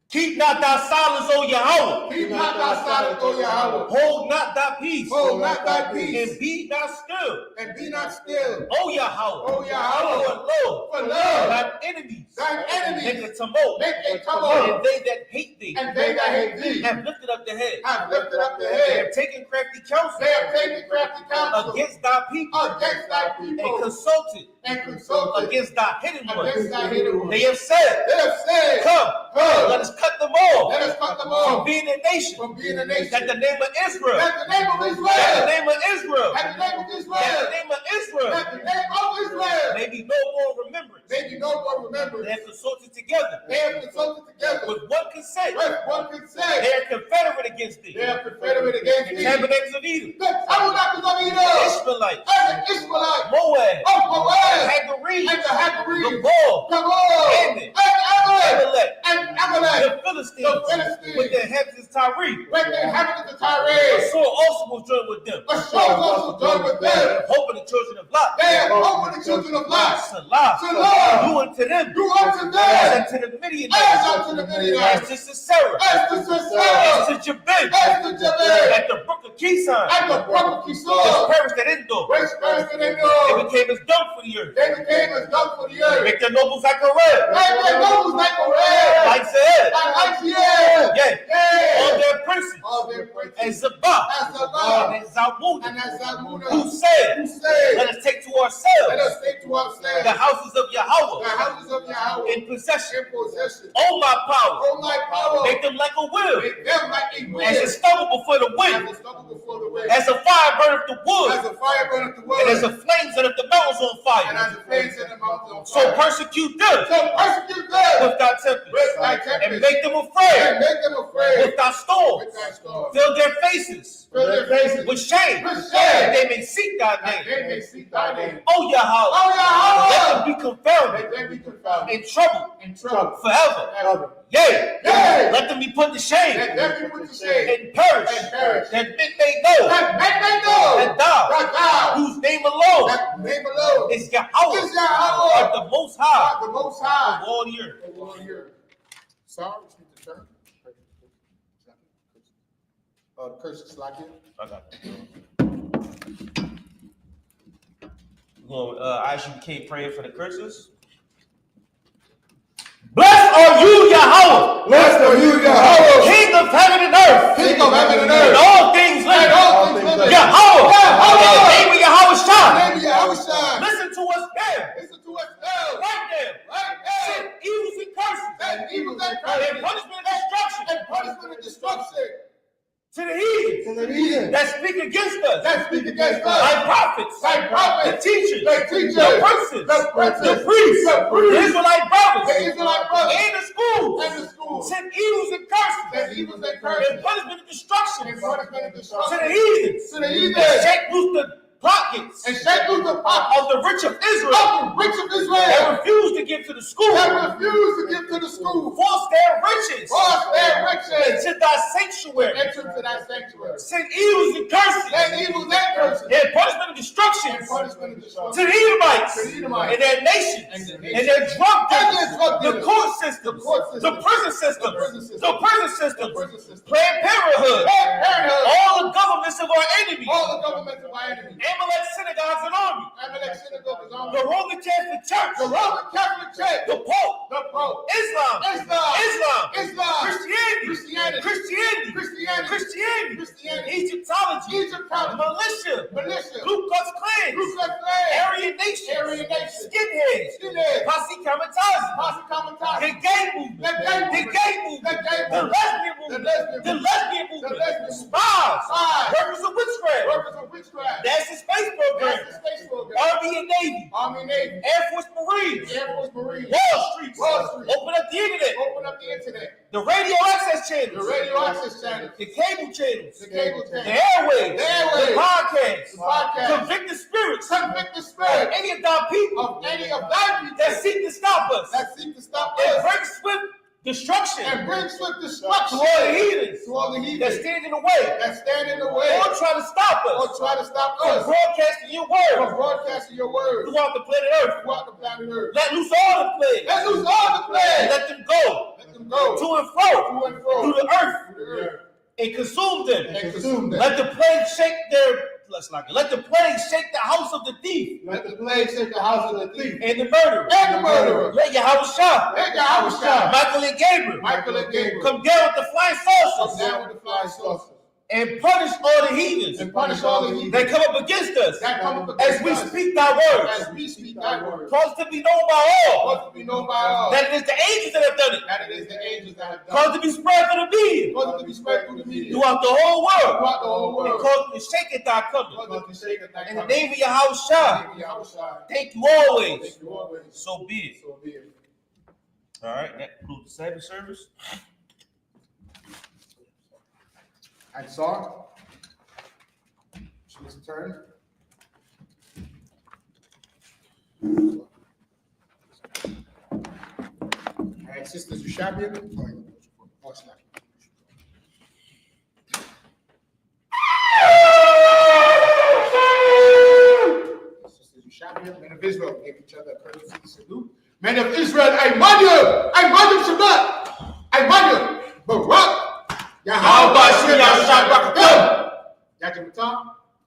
Keep not thy silence, O Yahweh. Keep not thy silence, O Yahweh. Hold not thy peace. Hold not thy peace. And be not still. And be not still. O Yahweh. O Yahweh. For lo, For lo, thine enemies. thine enemies Make a tumult. make a tumult. And they that hate thee. And they that hate thee Have lifted up the head. have lifted up the They head. have taken crafty counsel. They have taken crafty counsel Against thy people. against thy And people consulted. and consulted Against thy hidden ones. against thy hidden ones. They have said, They have said, Come, Come, let us cut them off. let us cut them From off being a nation. from being a nation. That the name of Israel. At the name of That the Israel. name of Israel. At the name of That Israel. the name of Israel. At the name of Israel. May be no more remembrance. May be no more They remembrance. have consulted together. They have consulted together With one consent. with one They consent. are confederate against thee. They are confederate against The thee. tabernacles of Edom. The tabernacles of Edom. Ishmaelites. As an Israelite Moab. of Moab. Hagarees. And the Hagarees. Gabal. Gabal. Ammon. And Amalek. Amalek. And Amalek. The Philistines with the inhabitants of Tyre. With the inhabitants of A Tyre. sword also was joined with them. A sword also joined with them. Hope of the children of Lot. They have hope for the children of Lot. Salah. Salah. Do unto them. Do unto them. As unto the As Midianites. unto the Midianites. As to Sisera. As to Sisera. As to Jabin. As to Jabin. At the brook of Kison. At the brook of Which Kison. perished at Endor. Which person they They know. became as dung for the earth. They became as dung for the earth. Make their nobles like a red. Like their nobles like a red. Like Zed. Like yeah. Yeah. All their princes. All their princes. And Zabah. As Sabbath. And Zalmunna. And as Zalmunna. Who said, Who said, let us take to ourselves let us take to ourselves the houses of the Yahawah houses of Yahweh in possession. in possession. Oh, my power. Oh my power. Make them like a wheel. Make them like a wind. As a stubble before the As wind. a stubble before the wind. As a fire burneth the wood. As a fire burneth the wood. And as a flame set up the mountains on And fire. as the flames in the mountains on So fire. persecute them So persecute them. with thy tempest. With thy And tempest. make them And afraid make them afraid. with thy storms. With thy storm. Fill their faces Fill their faces with shame. with shame. That they may seek thy That name. they may seek thy name. Oh, Yahweh. Oh Yahweh. Let them be confounded Let them be confounded. in trouble In trouble. forever. Forever. Yea. Yea. Let them be put to shame Let them be put to shame. and perish. And perish. That men may know That men may know that thou, that thou, whose name alone that name alone, is Yahweh, is Yahweh, of the Most High the Most of High. all the earth. of all the earth. Sorry, speak the turn. The curses like it. I got it. We're going I.S.U.P.K praying for the curses. Blessed are you, Yahweh, Blessed are you, Yahweh, King of heaven and earth, King of heaven and and earth, all things and living. all things living. Yahweh, Yahweh. in the name of YAHUSHUA. Name of Yahushua. Listen to us now, Listen to us now. right now. Right now. Send evils and curses, That evil that and curses punishment and destruction and punishment and destruction to the heathens to the heathen that speak against us, that speak against us. thy prophets, Thy prophets, the teachers, the teachers, the princes, the princes, the priests, the priests, the Israelite brothers, the Israelite brothers, and the schools, and the schools. send evils and curses, That evils and and curses punishment and destruction and punishment and to destruction the heathens, to the heathen and shake loose the pockets and shake loose the pockets of the rich of Israel of the rich of that Israel refuse to give to the school, that refuse to give to the school. force their riches Force their riches into thy sanctuary, enter to thy sanctuary. send evils and curses, That evils and curses and punishment and destruction and punishment and to destruction the Edomites to the Edomites and their nations and their and their drug and their dealers, drug the dealers, court systems, the court the systems, prison systems, the prison systems, the prison the systems, prison systems, Planned Parenthood, Planned Parenthood, all the governments of our enemies, all the governments of our enemies, Amalek synagogues and armies, Amalek synagogues, the Roman Catholic Church, the Roman Catholic Church, the Pope, the Pope, Islam, Islam, Christianity, Christianity, Christianity, Christianity, Egyptology, Egyptology, militia, Ku Klux Klan, Klan, Aryan Nation, skinheads, Posse Kamikaze, the gay movement, the lesbian movement, spies, workers of witchcraft, NASA space program, Army and Navy, Air Force Marines, Wall Street, open up the internet, the radio access channels, the cable channels, the airwaves, the podcasts, convict the spirits of any of thy people that seek to stop us and bring swift destruction to all the heathens that stand in the way or try to stop us from broadcasting your word throughout the planet Earth. Let loose all the plagues. Let them go to and fro through the earth and consume them. Let the plague shake let the plague shake the house of the thief Let the plague shake the house of the thief and the murderer. and the murderer. Let Yahushua, Let Yahushua, Michael and Gabriel, come down with the flying come saucers down with the flying saucers and punish all the heathens and punish all the heathens that come up against us that come up as against we us speak thy words. as we speak thy word. Cause it to be known by all Cause to be known by all that it is the angels that have done it. that it is the angels that have done Cause it to be spread through the media it. Cause it to be spread through the media throughout the whole world. throughout the whole And world. cause it to shake at thy coming. Cause it to shake at thy In the coming. name of Yahushua, In the name of Yahushua. thank you always. Thank you always. So be it. So be it. All right, that concludes the Sabbath service. I saw. It's turn. All right, sisters, you shall be. Oh, Sisters, you shout here. Men of Israel, give each other a courtesy salute. Men of Israel, I Shabbat. I Barak. Yahawashi, Yahushuah. Yajimata.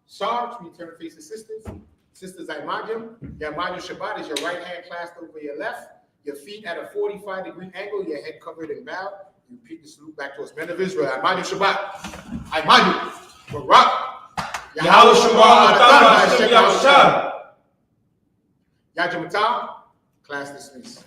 Sarge, we turn to face the sisters. Sisters, I Shabbat is your right hand clasped over your left. Your feet at a 45-degree angle, your head covered and bowed. You repeat the salute back to us. Men of Israel, I Shabbat. I Barak. Yahushua, Yajimata. Class dismissed.